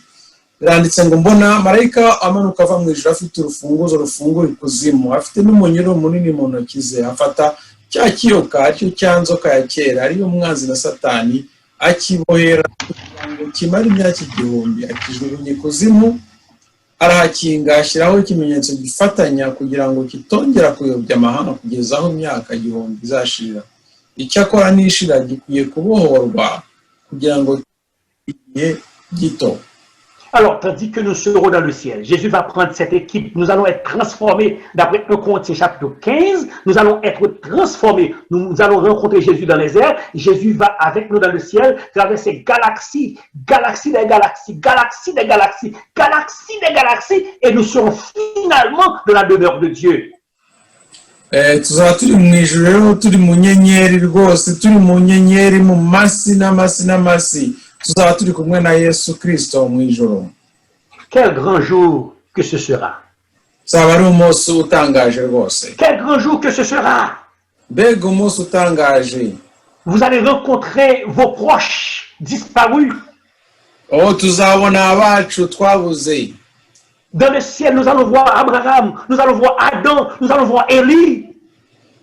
biranditse ngo mbona marayika amanuka ava mu ijuru afite urufunguzo rufungura ikuzimu, afite n'umunyururu munini mu ntoki ze, afata cya kiyoka cyo cya nzoka ya kera ariyo mwanzi na Satani, akibohera kugira ngo kimare imyaka igihumbi, akijugunya ikuzimu, arahakinga ashyiraho ikimenyetso gifatanya kugira ngo kitongera kuyobya amahanga kugeza aho imyaka igihumbi izashira. Icyakora nishira gikwiye kubohorwa kugira ngo igihe gito. Alors, tandis que nous serons dans le ciel, Jésus va prendre cette équipe, nous allons être transformés, d'après 1 Corinthiens chapitre 15, nous allons être transformés, nous allons rencontrer Jésus dans les airs, Jésus va avec nous dans le ciel, traverser galaxies, galaxies des galaxies, galaxies des galaxies, galaxies des galaxies, et nous serons finalement dans la demeure de Dieu. Tuzaba turi mu ijuru rero, turi mu nyenyeri rwose, turi mu nyenyeri mu masi n'amasi n'amasi. Tuzaba turi kumwe na Yesu Kristo mu ijuru. Quel grand jour que ce sera. Zaba ari umunsi utangaje rwose. Quel grand jour que ce sera. Mbega umunsi utangaje. Vous allez rencontrer vos proches disparus. Oh, tuzabona abacu twabuze. Dans le ciel, nous allons voir Abraham, nous allons voir Adam, nous allons voir Élie.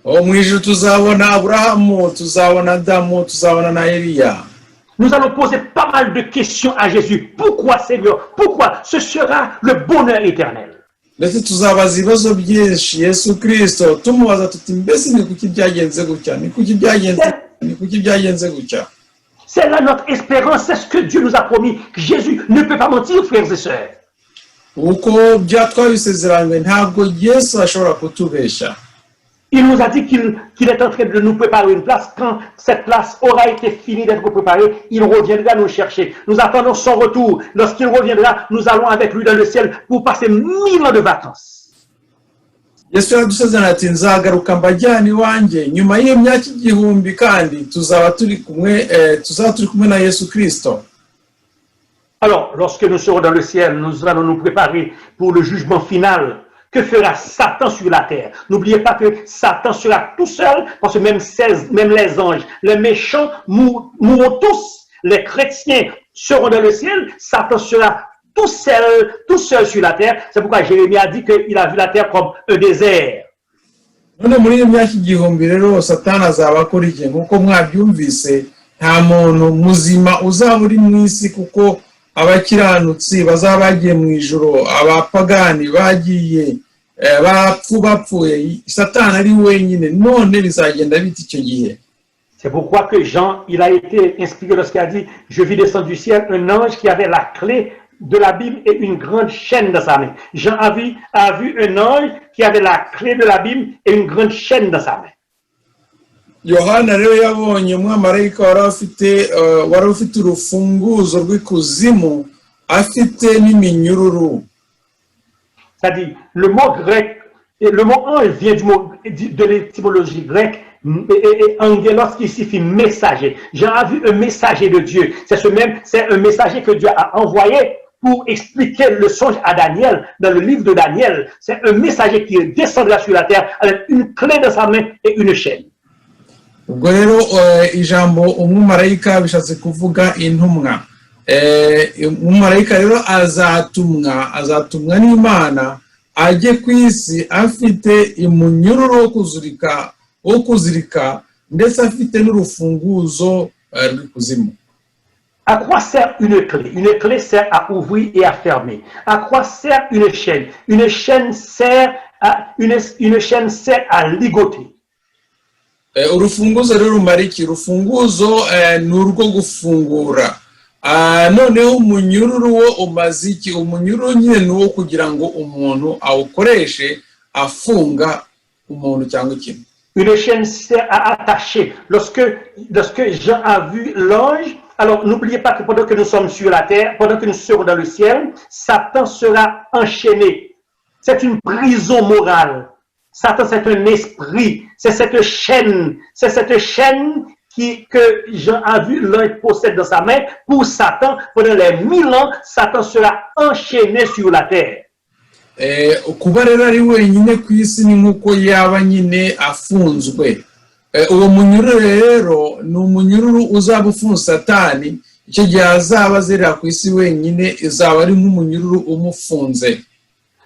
Oh, mu ijuru tuzabona Abrahamu, tuzabona Adamu, tuzabona na Eliya. Nous allons poser pas mal de questions à Jésus. Pourquoi, Seigneur? Pourquoi? Ce sera le bonheur éternel. Ndetse tuzabaza ibibazo byinshi Yesu Kristo, tumubaza tuti mbese ni kuki byagenze gutya, ni kuki byagenze gutya. C'est là notre espérance, c'est ce que Dieu nous a promis. Jésus ne peut pas mentir, frères et sœurs. Uko byatwabisezeranywe ntabwo Yesu ashobora kutubesha. Il nous a dit qu'il est en train de nous préparer une place. Quand cette place aura été finie d'être préparée, il reviendra nous chercher. Nous attendons son retour. Lorsqu'il reviendra, nous allons avec lui dans le ciel pour passer 1000 ans de vacances. Yesu yadusezeranya ati nzagaruka mbajyana iwanjye nyuma y'iyo myaka igihumbi, kandi tuzaba turi kumwe na Yesu Kristo. Alors, lorsque nous serons dans le ciel, nous allons nous préparer pour le jugement final. Que fera Satan sur la terre? N'oubliez pas que Satan sera tout seul, parce que même les anges, les méchants mourront tous. Les chrétiens seront dans le ciel, Satan sera tout seul sur la terre. C'est pourquoi Jérémie a dit qu'il a vu la terre comme un désert. None muri iyo myaka igihumbi rero Satani azaba akora iki? Nk'uko mwabyumvise, nta muntu muzima uzaba uri mu isi, kuko abakiranutsi bazaba bagiye mu ijuru, abapagani bagiye bapfuye, Satani ari wenyine. None bizagenda bita icyo gihe? C'est pourquoi que Jean, il a été inspiré lorsqu'il a dit « Je vis descendre du ciel un ange qui avait la clé de la Bible et une grande chaîne dans sa main. » Jean a vu un ange qui avait la clé de la Bible et une grande chaîne dans sa main. Yohana rero yabonye umwamarayika wari ufite urufunguzo rw'ikuzimu, afite n'iminyururu. C'est-à-dire, le mot grec, et le mot ange vient de l'étymologie grecque, et angelos qui signifie messager. J'ai vu un messager de Dieu. C'est un messager que Dieu a envoyé pour expliquer le songe à Daniel, dans le livre de Daniel. C'est un messager qui descendra sur la terre avec une clé dans sa main et une chaîne. ubwo rero ijambo umumarayika bishatse kuvuga intumwa. Umumarayika rero azatumwa n'Imana ajye ku isi afite umunyururu wo kuzirika ndetse afite n'urufunguzo rw'ikuzimu. À quoi sert une clé? Une clé sert à ouvrir et à fermer. À quoi sert une chaîne? Une chaîne sert à ligoter. Urufunguzo rero rumara iki? Urufunguzo ni urwo gufungura. Noneho umunyururu wo umaze iki? Umunyururu nyine ni uwo kugira ngo umuntu awukoreshe afunga umuntu cyangwa ikintu. Une chaîne sert à attacher. Lorsque Jean a vu l'ange, alors n'oubliez pas que pendant que nous sommes sur la terre, pendant que nous serons dans le ciel, Satan sera enchaîné. C'est une prison morale. Satan, c'est un esprit. C'est cette chaîne que Jean a vu l'ange possède dans sa main. Pour Satan, pendant les 1000 ans, Satan sera enchaîné sur la terre. Kuba rero ari wenyine ku isi ni nk'uko yaba nyine afunzwe. Uwo munyururu rero ni umunyururu uzaba ufunze Satani. Icyo gihe azaba azerera ku isi wenyine, izaba ari nk'umunyururu umufunze.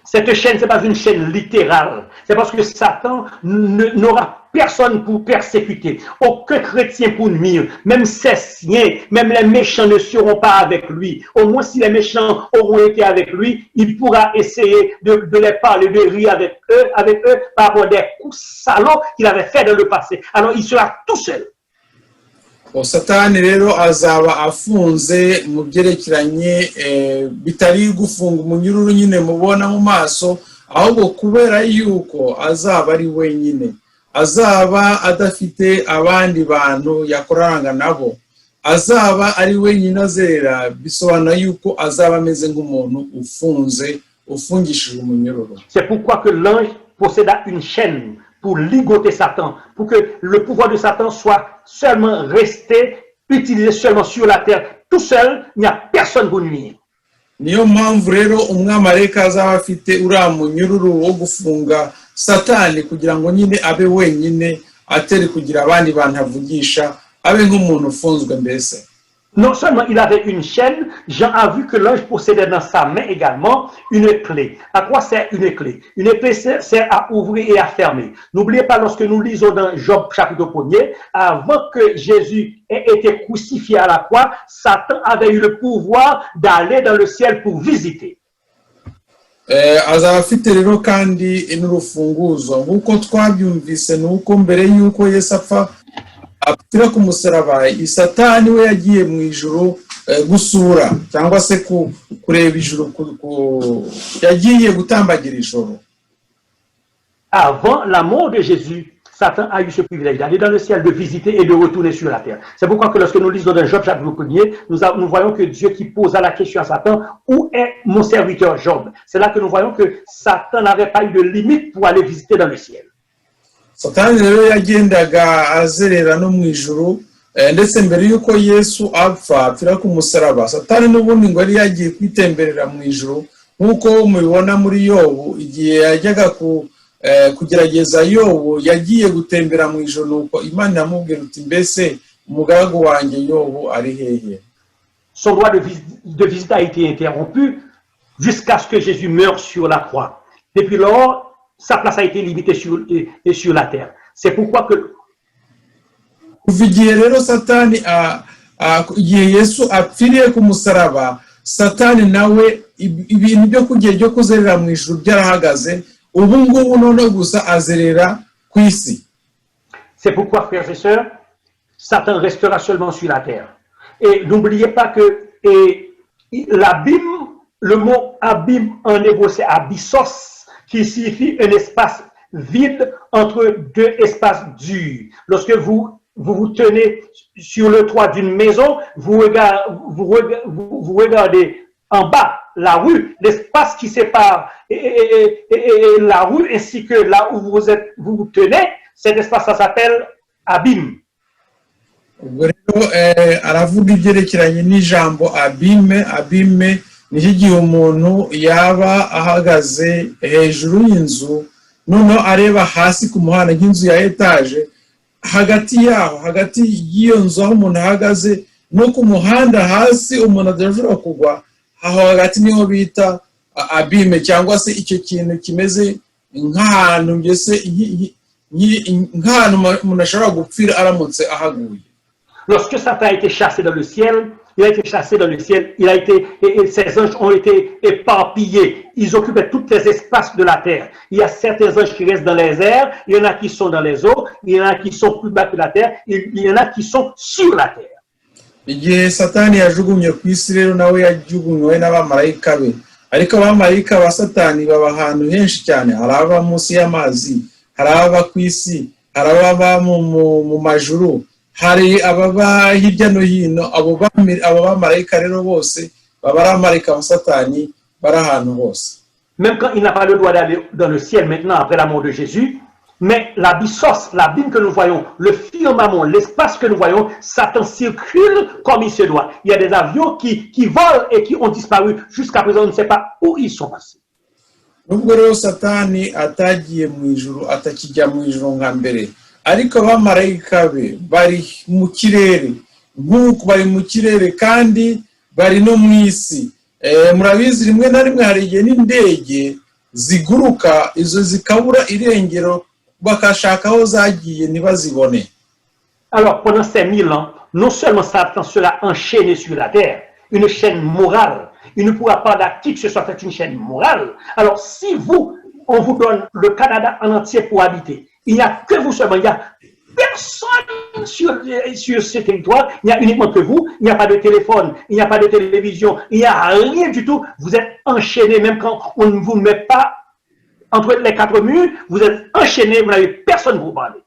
Cette chaîne, ce n'est pas une chaîne littérale. C'est parce que Satan n'aura personne pour persécuter, aucun chrétien pour nuire, même ses siens, même les méchants ne seront pas avec lui. Au moins, si les méchants auront été avec lui, il pourra essayer de les parler, de rire avec eux par rapport à des coups salauds qu'il avait fait dans le passé. Alors, il sera tout seul. Satani rero azaba afunze mu byerekeranye bitari gufunga umunyururu nyine mubona mu maso, ahubwo kubera yuko azaba ari wenyine, azaba adafite abandi bantu yakoranaga nabo, azaba ari wenyine azerera, bisobanura yuko azaba ameze nk'umuntu ufunze, ufungishije umunyururu. C'est pourquoi que l'ange posséda une chaîne pour ligoter Satan, pour que le pouvoir de Satan soit seulement resté, utilisé seulement sur la terre. Tout seul, il n'y a personne pour nuire. Niyo mpamvu rero umwamarayika azaba afite uriya munyururu wo gufunga Satani kugira ngo nyine abe wenyine, atari kugira abandi bantu avugisha, abe nk'umuntu ufunzwe mbese. Non seulement il avait une chaîne, Jean a vu que l'ange possédait dans sa main également une clé. À quoi sert une clé? Une clé sert à ouvrir et à fermer. N'oubliez pas, lorsque nous lisons dans Job chapitre 1er, avant que Jésus ait été crucifié à la croix, Satan avait eu le pouvoir d'aller dans le ciel pour visiter. Azaba afite rero kandi n'urufunguzo nk'uko twabyumvise, nuko mbere y'uko Yesu apfa apfira ku musaraba, Satani we yagiye mu ijuru gusura cyangwa se kureba ijuru, yagiye gutambagira ijuru. Avant la mort de Jésus, Satan a eu ce privilège d'aller dans le ciel, de visiter et de retourner sur la terre. C'est pourquoi que lorsque nous lisons dans Job chapitre 1er, nous voyons que Dieu qui posa la question à Satan, où est mon serviteur Job? C'est là que nous voyons que Satan n'avait pas eu de limite pour aller visiter dans le ciel. Satani rero yagendaga azerera no mu ijuru, ndetse mbere yuko Yesu apfira ku musaraba, Satani n'ubundi ngo yari yagiye kwitemberera mu ijuru, nk'uko mubibona muri Yobu, igihe yajyaga kugerageza Yobu, yagiye gutembera mu ijuru, nuko Imana yamubwira uti mbese umugaragu wanjye Yobu ari hehe? Son droit de visite a été interrompu jusqu'à ce que Jésus meure sur la croix. Depuis lors, sa place a été limitée sur la terre. C'est pourquoi que kuva igihe rero Satani igihe Yesu apfiriye ku musaraba, Satani nawe ibintu byo kugiye byo kuzerera mu ijuru byarahagaze, ubu ngubu none gusa azerera ku isi. C'est pourquoi, frères et sœurs, Satan restera seulement sur la terre. Et n'oubliez pas que l'abîme, le mot abîme en hébreu c'est abyssos, qui signifie un espace vide entre deux espaces durs. Lorsque vous tenez sur le toit d'une maison, vous regardez en bas la rue, l'espace qui sépare la rue ainsi que là où vous vous tenez, cet espace, ça s'appelle abîme. ubwo rero aravuga ibyerekeranye n'ijambo abime nicyo gihe umuntu yaba ahagaze hejuru y'inzu noneho areba hasi ku muhanda nk'inzu ya etaje, hagati y'iyo nzu aho umuntu ahagaze no ku muhanda hasi umuntu adashobora kugwa, aho hagati niho bita abime, cyangwa se icyo kintu kimeze nk'ahantu mbese nk'ahantu umuntu ashobora gupfira aramutse ahaguye. Lorsque Satan a été chassé dans le ciel, il a été chassé dans le ciel, ses anges ont été éparpillés, ils occupaient tous les espaces de la terre. Il y a certains anges qui restent dans les airs, il y en a qui sont dans les eaux, il y en a qui sont plus bas que la terre, il y en a qui sont sur la terre. Igihe Satani yajugunye ku isi rero nawe yajugunywe n'abamarayika be, ariko abamarayika ba Satani baba ahantu henshi cyane, hari aba munsi y'amazi, hari aba ku isi, hari aba mu majuru, hari ababa hirya no hino. Abo bamarayika rero bose baba ari abamarayika ba Satani bari ahantu hose. Même quand il n'a pas le droit d'aller dans le ciel maintenant après la mort de Jésus, mais l'abyssos, l'abîme que nous voyons, le firmament, l'espace que nous voyons, Satan circule comme il se doit. Il y a des avions qui volent et qui ont disparu. Jusqu'à présent, on ne sait pas où ils sont passés. Nubwo rero Satani atagiye mu ijuru, atakijya mu ijuru nka mbere, ariko abamarayika be bari mu kirere, nk'uko bari mu kirere kandi bari no mu isi. Murabizi rimwe na rimwe hari igihe n'indege ziguruka, izo zikabura irengero bakashaka aho zagiye ntibazibone. Alors, pendant ces 1000 ans, non seulement Satan sera enchaîné sur la terre, une chaîne morale, il ne pourra pas à qui que ce soit faire une chaîne morale. Alors, si on vous donne le Canada en entier pour habiter, il n'y a que vous seulement, il n'y a personne sur ce territoire, il n'y a uniquement que vous, il n'y a pas de téléphone, il n'y a pas de télévision, il n'y a rien du tout. Vous êtes enchaîné, même quand on ne vous met pas entre les quatre murs, vous êtes enchaîné, vous n'avez personne pour parler.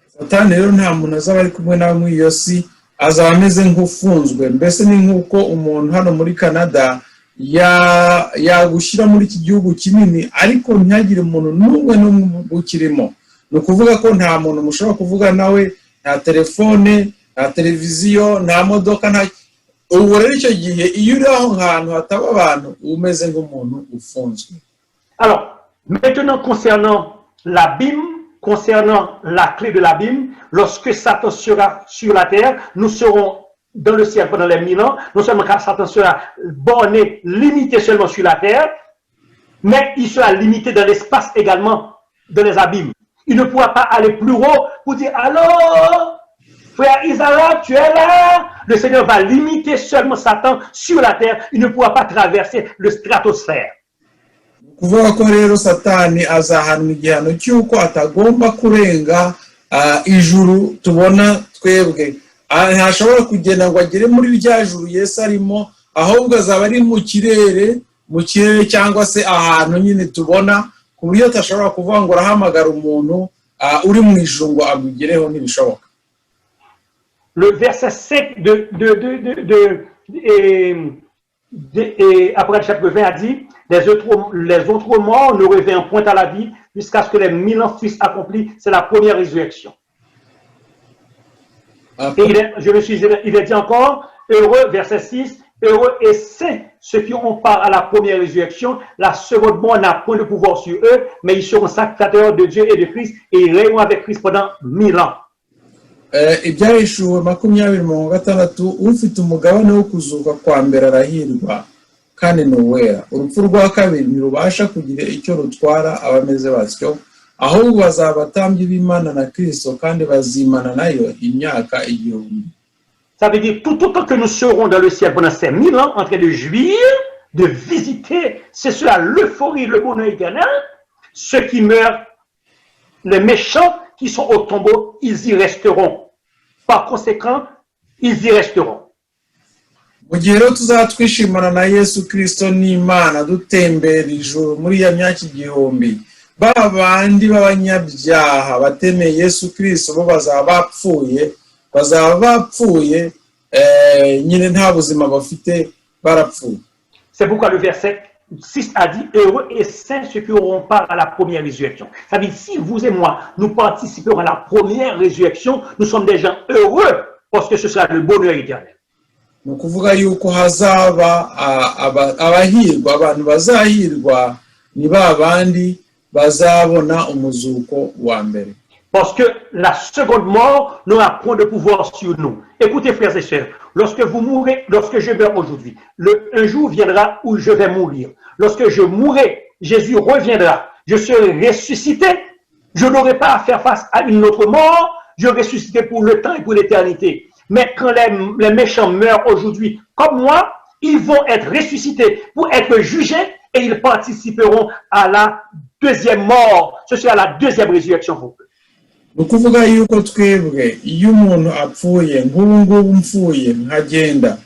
Satani rero nta muntu azaba ari kumwe nawe muri iyo si, azaba ameze nk'ufunzwe. Mbese ni nk'uko umuntu hano muri Canada yagushyira muri iki gihugu kinini ariko ntihagire umuntu n'umwe ukirimo. Ni ukuvuga ko nta muntu mushobora kuvuga nawe, nta telefone, nta televiziyo, nta modoka, nta. Ubu rero icyo gihe iyo uri aho hantu hataba abantu umeze nk'umuntu ufunzwe. Alors, maintenant concernant l'abîme, concernant la clé de l'abîme, lorsque Satan sera sur la terre, nous serons dans le ciel pendant les 1000 ans, non seulement car Satan sera borné, limité seulement sur la terre, mais il sera limité dans l'espace également, dans les abîmes. Il ne pourra pas aller plus haut pour dire « Alors, frère Isaac, tu es là ?» Le Seigneur va limiter seulement Satan sur la terre. Il ne pourra pas traverser le stratosphère. Kuvuga ko rero Satani azahanwa igihano cy'uko atagomba kurenga ijuru tubona twebwe. Ntashobora kugenda ngo agere muri rya juru Yesu arimo, ahubwo azaba ari mu kirere cyangwa se ahantu nyine tubona, ku buryo atashobora kuvuga ngo arahamagara umuntu uri mu ijuru ngo amugereho, ntibishoboka. Le verset 5 Apocalypse chapitre 20 a dit « Les autres morts ne reviennent point à la vie jusqu'à ce que les 1000 ans fussent accomplis. » C'est la première résurrection. Et il est dit encore, heureux, verset 6, heureux et saints ceux qui ont part à la première résurrection. La seconde mort n'a point de pouvoir sur eux, mais ils seront sacrificateurs de Dieu et de Christ et ils règneront avec Christ pendant 1000 ans. Ibyahishuwe 20:6 ufite umugabane wo kuzuka kwa mbere arahirwa kandi ni uwera. Urupfu rwa kabiri ntirubasha kugira icyo rutwara abameze batyo, ahubwo bazaba abatambyi b'Imana na Kristo kandi bazimana nayo imyaka igihumbi. Ça veut dire tout autant que nous serons dans le ciel pendant ces 1000 ans en train de jouir, de visiter, c'est cela l'euphorie, le bonheur éternel. Ceux qui meurent, les méchants qui sont au tombeau, ils y resteront. Par conséquent, ils y resteront. Mu gihe rero tuzaba twishimana na Yesu Kristo n'Imana dutembera ijuru muri ya myaka igihumbi, babandi b'abanyabyaha batemeye Yesu Kristo bo bazaba bapfuye nyine nta buzima bafite, barapfuye. C'est pourquoi le verset 6 a dit, heureux et saints ceux qui auront part à la première résurrection. Ça veut dire, si vous et moi, nous participerons à la première résurrection, nous sommes des gens heureux parce que ce sera le bonheur éternel. ni ukuvuga yuko hazaba abahirwa, abantu bazahirwa ni ba bandi bazabona umuzuko wa mbere. Parce que la seconde mort n'aura point de pouvoir sur nous. Écoutez, frères et sœurs, lorsque vous mourrez, lorsque je meurs aujourd'hui, un jour viendra où je vais mourir. Lorsque je mourrai, Jésus reviendra. Je serai ressuscité. Je n'aurai pas à faire face à une autre mort. Je ressusciterai pour le temps et pour l'éternité. Mais quand les méchants meurent aujourd'hui, comme moi, ils vont être ressuscités pour être jugés et ils participeront à la deuxième mort. Ce sera la deuxième résurrection pour eux. Ni ukuvuga yuko twebwe iyo umuntu apfuye nk'ubu ngubu mpfuye nkagenda,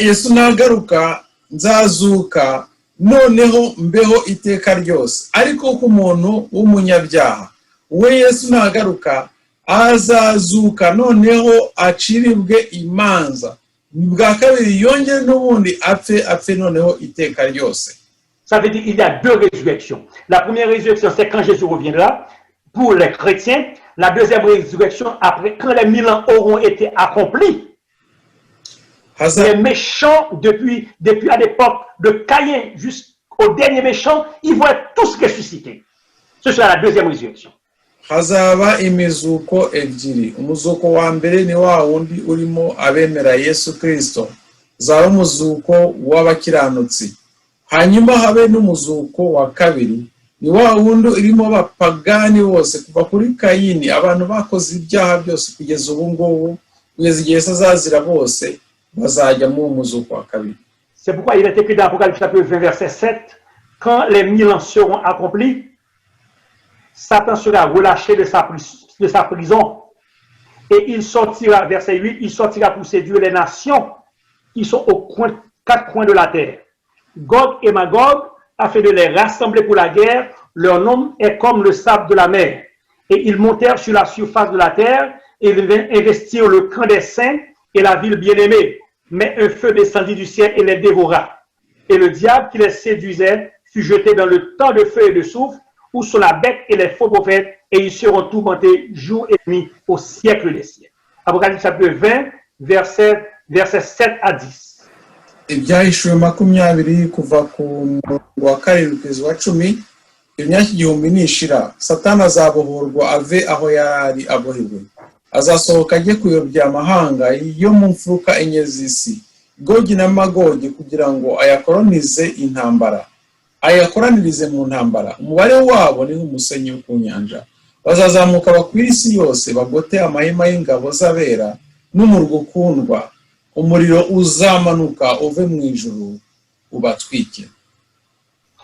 Yesu nagaruka nzazuka noneho mbeho iteka ryose. Ariko ku muntu w'umunyabyaha we Yesu nagaruka azazuka noneho aciribwe imanza, bwa kabiri yongere n'ubundi apfe noneho iteka ryose. Ça veut dire qu'il y a deux résurrections. La première résurrection, c'est quand Jésus reviendra pour les chrétiens. La deuxième résurrection, après, quand les 1000 ans auront été accomplis. Les méchants, depuis à l'époque de Caïn jusqu'au dernier méchant, ils vont être tous ressuscités. Ce sera la deuxième résurrection. Hazaba imizuko ebyiri. Umuzuko wa mbere ni wa wundi urimo abemera Yesu Kristo, zaba umuzuko w'abakiranutsi. Hanyuma habe n'umuzuko wa kabiri, ni wa wundi urimo abapagani bose kuva kuri Kayini, abantu bakoze ibyaha byose kugeza ubu ngubu, kugeza igihe azazira bose bazajya mu muzuko wa kabiri. C'est pourquoi il est écrit dans Apocalypse chapitre 20 verset 7, quand les 1000 ans seront accomplis, Satan sera relâché de sa prison et il sortira, verset 8, il sortira pour séduire les nations qui sont aux quatre coins de la terre. Gog et Magog, afin de les rassembler pour la guerre, leur nom est comme le sable de la mer. Et ils montèrent sur la surface de la terre et ils vinrent investir le camp des saints et la ville bien-aimée. Mais un feu descendit du ciel et les dévora. Et le diable qui les séduisait fut jeté dans le temps de feu et de soufre, où sont la bête et les faux prophètes, et ils seront tourmentés jour et nuit au siècle des siècles. Apocalypse chapitre 20, verset 7 à 10. Ibyahishuwe 20 kuva ku murongo wa 7 kugeza wa 10. Imyaka 1000 nishira, Satani azabohorwa ave aho yari abohewe. Azasohoka ajye kuyobya amahanga yo mu mfuruka enye z'isi, Gogi na Magogi, kugira ngo ayakoronize intambara. Ayakoranirize mu ntambara. Umubare wabo ni nk'umusenyi wo ku nyanja. Bazazamuka bakwira isi yose, bagote amahema y'ingabo z'abera n'umurwa ukundwa. Umuriro uzamanuka uve mu ijuru ubatwike.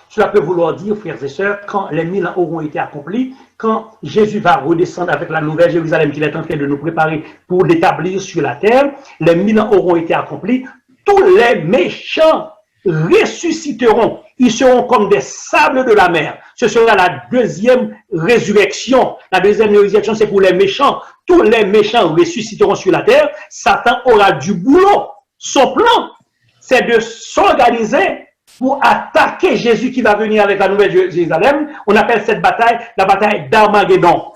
Cela peut vouloir dire, frères et sœurs, quand les 1000 ans auront été accomplis, quand Jésus va redescendre avec la nouvelle Jérusalem qu'il est en train de nous préparer pour l'établir sur la terre, les 1000 ans auront été accomplis, tous les méchants ressusciteront. Ils seront comme des sables de la mer. Ce sera la deuxième résurrection. La deuxième résurrection, c'est pour les méchants. Tous les méchants ressusciteront sur la terre. Satan aura du boulot. Son plan, c'est de s'organiser pour attaquer Jésus qui va venir avec la nouvelle Jérusalem. On appelle cette bataille la bataille d'Armageddon.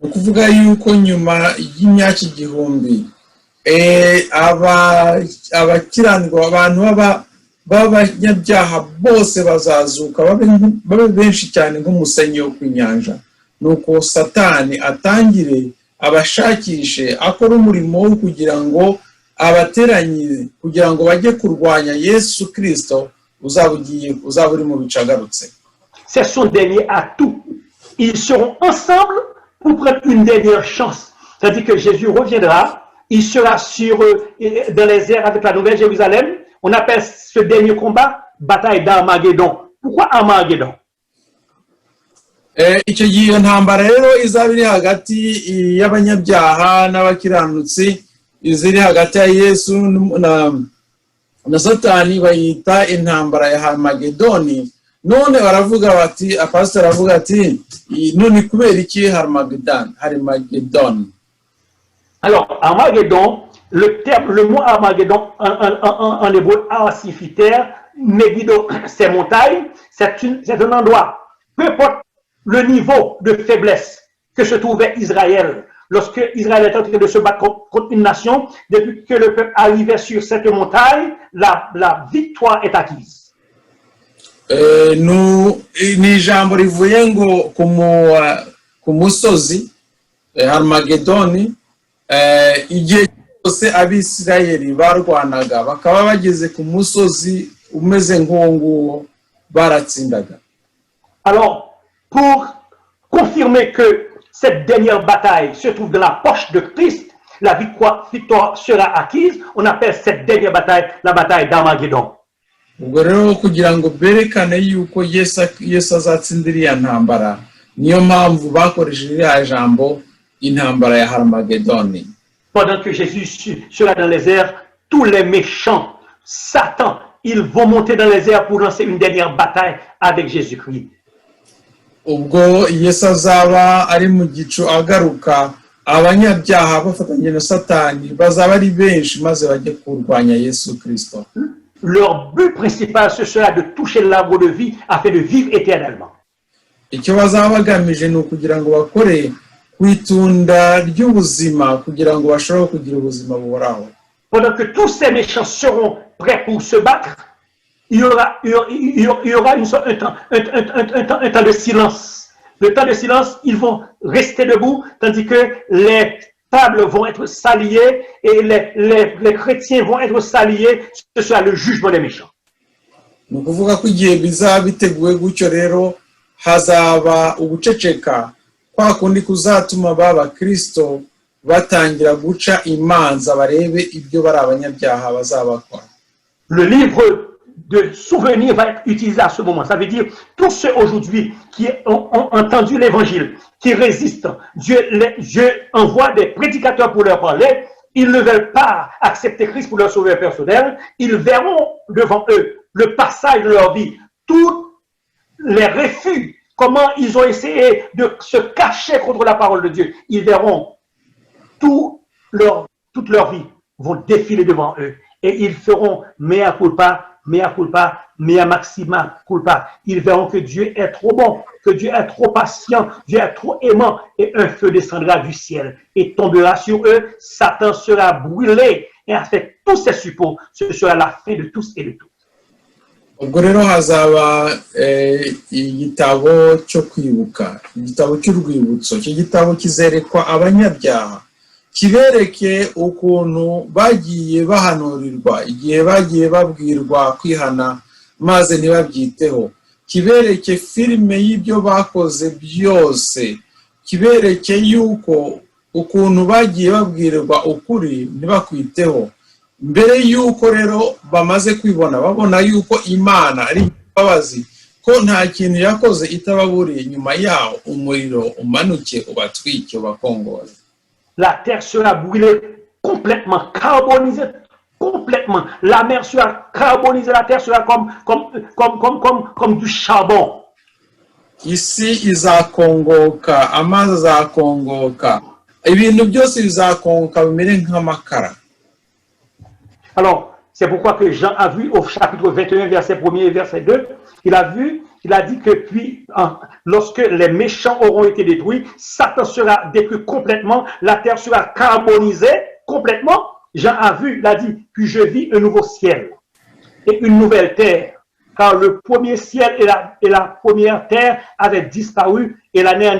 Ukuvuga yuko nyuma y'imyaka 1000 abakiranirwa abantu b'abanyabyaha bose bazazuka babe benshi cyane nk'umusenyi wo ku nyanja. Nuko Satani atangire abashakishe akora umurimo wo kugira ngo abateranye, kugira ngo bajye kurwanya Yesu Kristo uzaba uri mu bicagarutse. C'est son dernier atout. Ils seront ensemble pour prendre une dernière chance. C'est-à-dire que Jésus reviendra, il sera dans les airs avec la nouvelle Jérusalem. On appelle ce dernier combat bataille d'Armageddon. Pourquoi Armageddon? Icyo gihe ntambara rero izaba iri hagati y'abanyabyaha n'abakiranutsi, iziri hagati ya Yesu na Satani, bayita intambara ya Armagedoni. None baravuga bati, apastor aravuga ati, none kubera iki Armageddon? Alors, Armageddon, le mot Armageddon en hébreu signifie terre, Megiddo c'est montagne, c'est un endroit, peu importe le niveau de faiblesse que se trouvait Israël, lorsque Israël était en train de se battre contre une nation, depuis que le peuple arrivait sur cette montagne, la victoire est acquise. Ni ijambo rivuye ngo ku musozi Armagedoni, igihe cyose abisirayeli barwanaga bakaba bageze ku musozi umeze nk'uwo baratsindaga. Alors, pour confirmer que cette dernière bataille se trouve dans la poche de Christ, la victoire sera acquise, on appelle cette dernière bataille la bataille d'Armageddon. Ubwo rero kugira ngo berekane yuko Yesu azatsindira iriya ntambara, niyo mpamvu bakoresheje iriya jambo intambara ya Armagedoni. Pendant que Jésus sera dans les airs, tous les méchants, Satan, ils vont monter dans les airs pour lancer une dernière bataille avec Jésus-Christ. Ubwo Yesu azaba ari mu gicu agaruka, abanyabyaha bafatanye na Satani bazaba ari benshi maze bajye kurwanya Yesu Kristo. Leur but principal, ce sera de toucher l'arbre de vie afin de vivre éternellement. Icyo bazaba bagamije ni ukugira ngo bakore ku itunda ry'ubuzima kugira ngo bashobore kugira ubuzima buhoraho. Pendant que tous ces méchants seront prêts pour se battre, il y aura un temps de silence. Le temps de silence, ils vont rester debout, tandis que les tables vont être saliées et les chrétiens vont être saliés. Ce sera le jugement des méchants. Ni ukuvuga ko igihe bizaba biteguwe gutyo rero hazaba ubuceceka kwa kundi kuzatuma baba Kristo batangira guca imanza barebe ibyo bari abanyabyaha bazabakora. Le livre de souvenirs va être utilisé à ce moment. Ça veut dire tous ceux aujourd'hui qui ont entendu l'évangile, qui résistent, Dieu envoie des prédicateurs pour leur parler. Ils ne veulent pas accepter Christ pour leur sauveur personnel. Ils verront devant eux le passage de leur vie, tous les refus, comment ils ont essayé de se cacher contre la parole de Dieu. Ils verront toute leur vie vont défiler devant eux et ils feront mea culpa, mea maxima culpa. Ils verront que Dieu est trop bon, que Dieu est trop patient, Dieu est trop aimant et un feu descendra du ciel et tombera sur eux. Satan sera brûlé et avec tous ces suppôts, ce sera la fin de tous et de tous. Ubwo rero hazaba igitabo cyo kwibuka, igitabo cy'urwibutso. Icyo gitabo kizerekwa abanyabyaha, kibereke ukuntu bagiye bahanurirwa igihe bagiye babwirwa kwihana maze ntibabyiteho, kibereke filime y'ibyo bakoze byose, kibereke yuko ukuntu bagiye babwirwa ukuri ntibakwiteho. Mbere yuko rero bamaze kwibona babona yuko Imana ari imbabazi, ko nta kintu yakoze itababuriye, nyuma yaho umuriro umanuke ubatwike ubakongore. La terre sera brûlée complètement, carbonisée complètement. La mer sera carbonisée, la terre sera comme du charbon. Isi izakongoka, amazi azakongoka, ibintu byose bizakongoka bimere nk'amakara. Alors, c'est pourquoi que Jean a vu au chapitre 21, verset 1 et verset 2, il a dit que puis, lorsque les méchants auront été détruits, Satan sera détruit complètement, la terre sera carbonisée complètement. Jean a vu, il a dit, puis je vis un nouveau ciel et une nouvelle terre, car le premier ciel et la première terre avaient disparu et la mer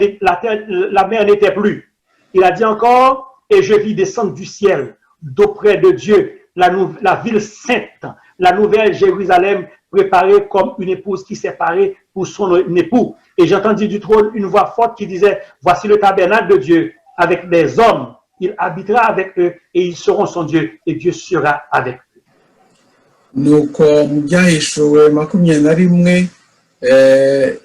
n'était plus. Il a dit encore, et je vis descendre du ciel, d'auprès de Dieu, la ville sainte, la nouvelle Jérusalem, préparée comme une épouse qui s'est parée pour son époux. Et j'ai entendu du trône une voix forte qui disait, voici le tabernacle de Dieu avec des hommes. Il habitera avec eux et ils seront son Dieu et Dieu sera avec eux. Nuko mu byahishuwe 21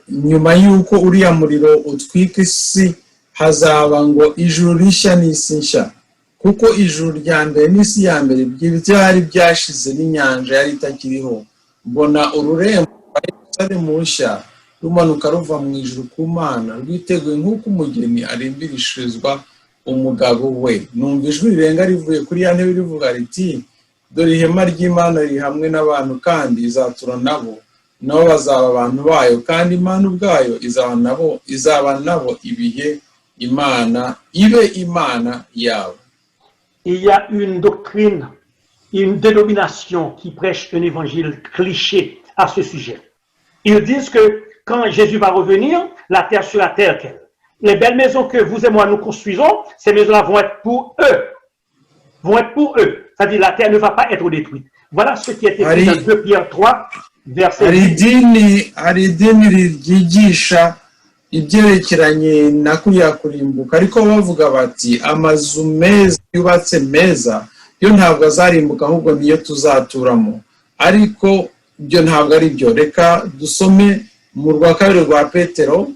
nyuma y'uko uriya muriro utwika isi hazaba ngo ijuru rishya n'isi nshya, kuko ijuru rya mbere n'isi ya mbere byari byashize n'inyanja yari itakiriho. Mbona ururembo rwa Yerusalemu rushya rumanuka ruva mu ijuru ku Mana, rwiteguye nk'uko umugeni arimbirishirizwa umugabo we. Numva ijwi rirenga rivuye kuri ya ntebe rivuga riti, dore ihema ry'Imana riri hamwe n'abantu kandi izatura nabo bazaba abantu bayo, kandi Imana ubwayo izaba nabo ibihe, Imana ibe Imana yabo. Il y a une doctrine, une dénomination qui prêche un évangile cliché à ce sujet. Ils disent que quand Jésus va revenir, la terre sera telle qu'elle. Les belles maisons que vous et moi nous construisons, ces maisons-là vont être pour eux. Vont être pour eux. C'est-à-dire la terre ne va pas être détruite. Voilà ce qui est écrit dans 2 Pierre 3, verset 10. Hari idini ryigisha ibyerekeranye na kuriya kurimbuka, ariko bavuga bati amazu meza yubatse meza yo ntabwo azarimbuka, ahubwo niyo tuzaturamo. Ariko ibyo ntabwo ari byo. Reka dusome mu rwa kabiri rwa Petero.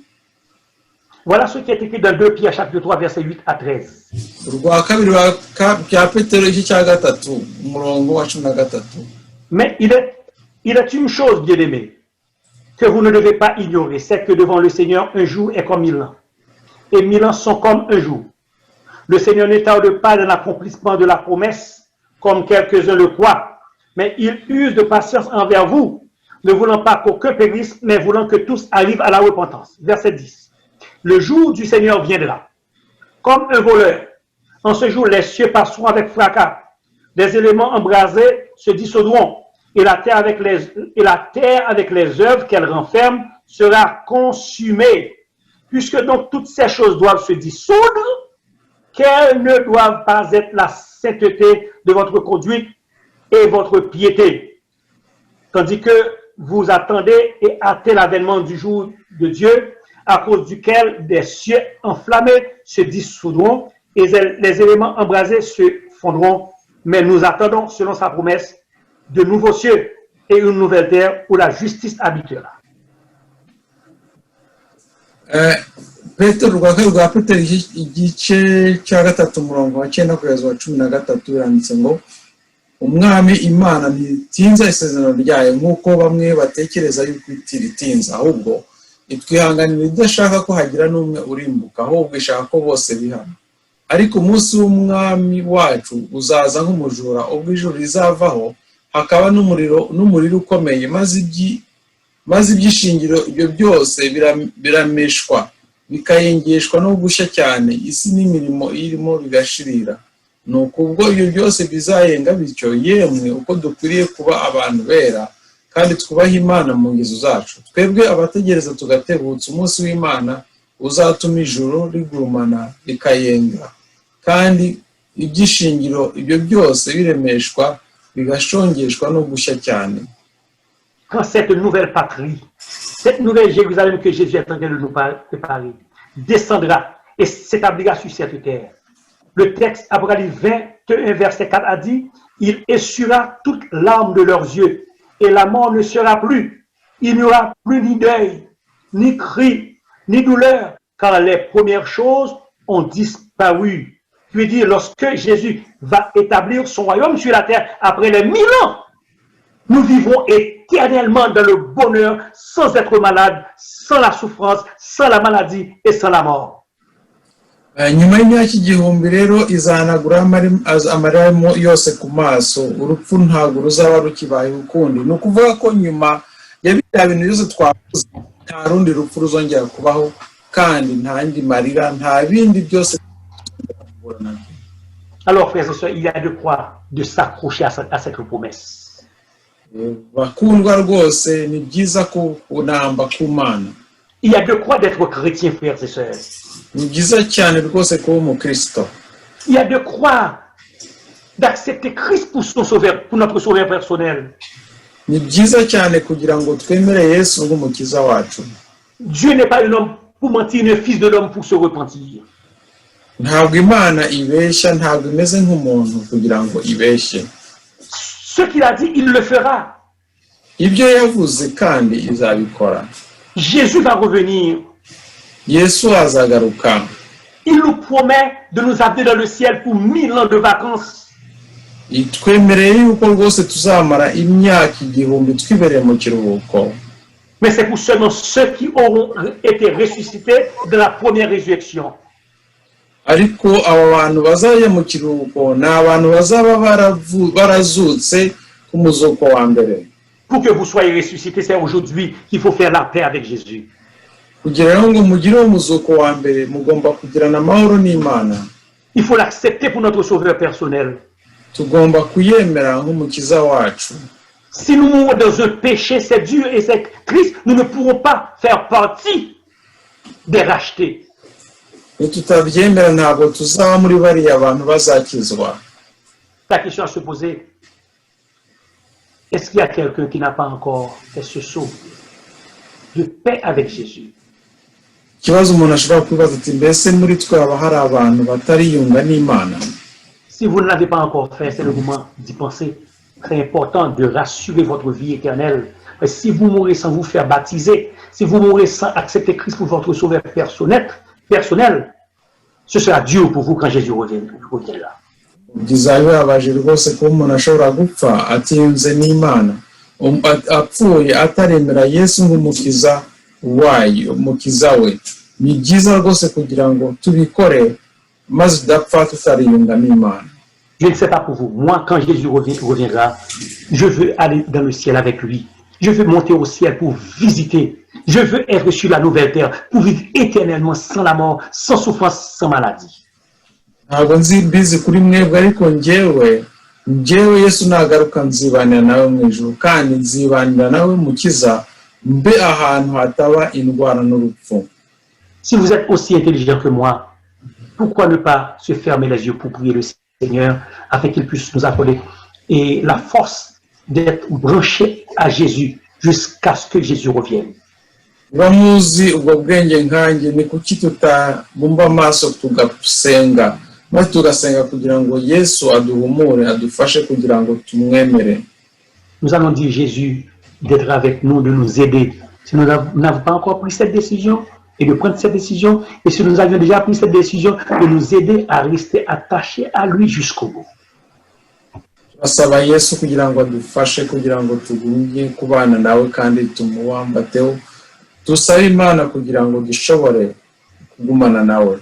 Voilà ce qui est écrit dans 2 Pierre chapitre 3 verset 8 à 13. Rwa kabiri rwa Petero iki cya gatatu umurongo wa 13. Mais il est une chose, bien-aimés, que vous ne devez pas ignorer, c'est que devant le Seigneur, un jour est comme 1000 ans. Et 1000 ans sont comme un jour. Le Seigneur ne tarde pas dans l'accomplissement de la promesse, comme quelques-uns le croient, mais il use de patience envers vous, ne voulant pas qu'aucun périsse, mais voulant que tous arrivent à la repentance. Verset 10. Le jour du Seigneur viendra, comme un voleur. En ce jour, les cieux passeront avec fracas, les éléments embrasés se dissoudront, et la terre avec les œuvres qu'elle renferme sera consumée. Puisque donc toutes ces choses doivent se dissoudre, qu'elles ne doivent pas être la sainteté de votre conduite et votre piété. Tandis que vous attendez et hâtez l'avènement du jour de Dieu, à cause duquel des cieux enflammés se dissoudront et les éléments embrasés se fondront. Mais nous attendons, selon sa promesse, de nouveaux cieux et une nouvelle terre où la justice habitera. Petero rwa Petero igice cya gatatu umurongo wa 9 kugeza wa 13 yanditse ngo, umwami Imana ntitinza isezerano ryayo nk'uko bamwe batekereza yuko iritinza, ahubwo itwihanganira idashaka ko hagira n'umwe urimbuka, ahubwo ishaka ko bose bihana. Ariko umunsi w'umwami wacu uzaza nk'umujura, ubwo ijuru rizavaho hakaba n'umuriro ukomeye, maze ibyishingiro ibyo byose birameshwa bikayengeshwa no gushya cyane, isi n'imirimo irimo bigashirira. Nuko ubwo ibyo byose bizayenga bityo, yemwe uko dukwiriye kuba abantu bera kandi twubaha Imana mu ngeso zacu, twebwe abategereza tugatebutsa umunsi w'Imana uzatuma ijuru rigurumana rikayenga, kandi ibyishingiro ibyo byose biremeshwa bigashongeshwa no gushya cyane. Quand cette nouvelle patrie, cette nouvelle Jérusalem que Jésus est en train de nous préparer, descendra et s'établira sur cette terre, le texte Apocalypse 21 verset 4 a dit, il essuiera toute larme de leurs yeux et la mort ne sera plus. Il n'y aura plus ni deuil, ni cri, ni douleur, car les premières choses ont disparu. Je veux dire, lorsque Jésus va établir son royaume sur la terre, après les 1000 ans, nous vivrons éternellement dans le bonheur, sans être malades, sans la souffrance, sans la maladie et sans la mort. Nyuma y'imyaka igihumbi rero izanagura amaremo yose ku maso, urupfu ntabwo ruzaba rukibaye ukundi. Ni ukuvuga ko nyuma ya biriya bintu byose twavuze, nta rundi rupfu ruzongera kubaho, kandi nta ndi marira, nta bindi byose. Alors, frères et sœurs, il y a de quoi de s'accrocher à cette promesse. Bakundwa rwose ni byiza ko unamba ku Mana. Il y a de quoi d'être chrétien, frères et sœurs. Ni byiza cyane rwose kuba umukristo. Il y a de quoi d'accepter Christ pour son sauveur, pour notre sauveur personnel. Ni byiza cyane kugira ngo twemere Yesu nk'umukiza wacu. Dieu n'est pas un homme pour mentir, ni un fils de l'homme pour se repentir. Ntabwo Imana ibeshya, ntabwo imeze nk'umuntu kugira ngo ibeshye. Ce qu'il a dit, il le fera. Ibyo yavuze kandi izabikora. Jésus va revenir. Yesu azagaruka. Il nous promet de nous amener dans le ciel pour 1000 ans de vacances. Itwemereye yuko rwose tuzamara imyaka igihumbi twibereye mu kiruhuko. Mais c'est pour seulement ceux qui auront été ressuscités de la première résurrection. ariko aba bantu bazajya mu kiruhuko ni abantu bazaba barazutse ku muzuko wa mbere. Pour que vous soyez ressuscités, c'est aujourd'hui qu'il faut faire la paix avec Jésus. Kugira ngo mugire umuzuko wa mbere mugomba kugirana amahoro n'Imana. Il faut l'accepter pour notre sauveur personnel. Tugomba kuyemera nk'umukiza wacu. Si nous mourons dans un péché, c'est dur et c'est triste, nous ne pourrons pas faire partie des rachetés. Tutabyemera ntabwo tuzaba muri bariya abantu bazakizwa. La question à se poser, est-ce qu'il y a quelqu'un qui n'a pas encore fait ce saut de paix avec Jésus? Ikibazo umuntu ashobora kwibaza ati mbese muri twe haba hari abantu batariyunga n'Imana? Si vous ne l'avez pas encore fait, c'est le moment d'y penser. Très important de rassurer votre vie éternelle. Mais si vous mourrez sans vous faire baptiser, si vous mourrez sans accepter Christ pour votre sauveur personnel, ce sera dur pour vous quand Jésus reviendra. Bizabibabaje rwose ko umuntu ashobora gupfa atiyunze n'Imana, apfuye ataremera Yesu nk'umukiza wayo, umukiza we. Ni byiza rwose kugira ngo tubikore maze tudapfa tutariyunga n'Imana. Je ne sais pas pour vous. Moi, quand Jésus reviendra, je veux aller dans le ciel avec lui. Je veux monter au ciel pour visiter. Je veux être sur la nouvelle terre pour vivre éternellement sans la mort, sans souffrance, sans maladie. Ntabwo nzi bizi kuri mwebwe ariko njyewe Yesu nagaruka nzibanira nawe mu ijuru kandi nzibanira nawe mukiza mbe ahantu hataba indwara n'urupfu. Si vous êtes aussi intelligent que moi, pourquoi ne pas se fermer les yeux pour prier le Seigneur afin qu'il puisse nous accorder et la force d'être branché à Jésus jusqu'à ce que Jésus revienne. Uramuzi ubwo bwenge nkanjye ni kuki tutabumba amaso tugasenga maze tugasenga kugira ngo Yesu aduhumure adufashe kugira ngo tumwemere. Nous allons dire Jésus d'être avec nous, de nous aider. Si nous n'avons pas encore pris cette décision et de prendre cette décision, et si nous avions déjà pris cette décision, de nous aider à rester attachés à lui jusqu'au bout. Basaba Yesu kugira ngo adufashe kugira ngo tugumye kubana nawe kandi tumuwambateho. Tusabe Imana kugira ngo dushobore kugumana nawe.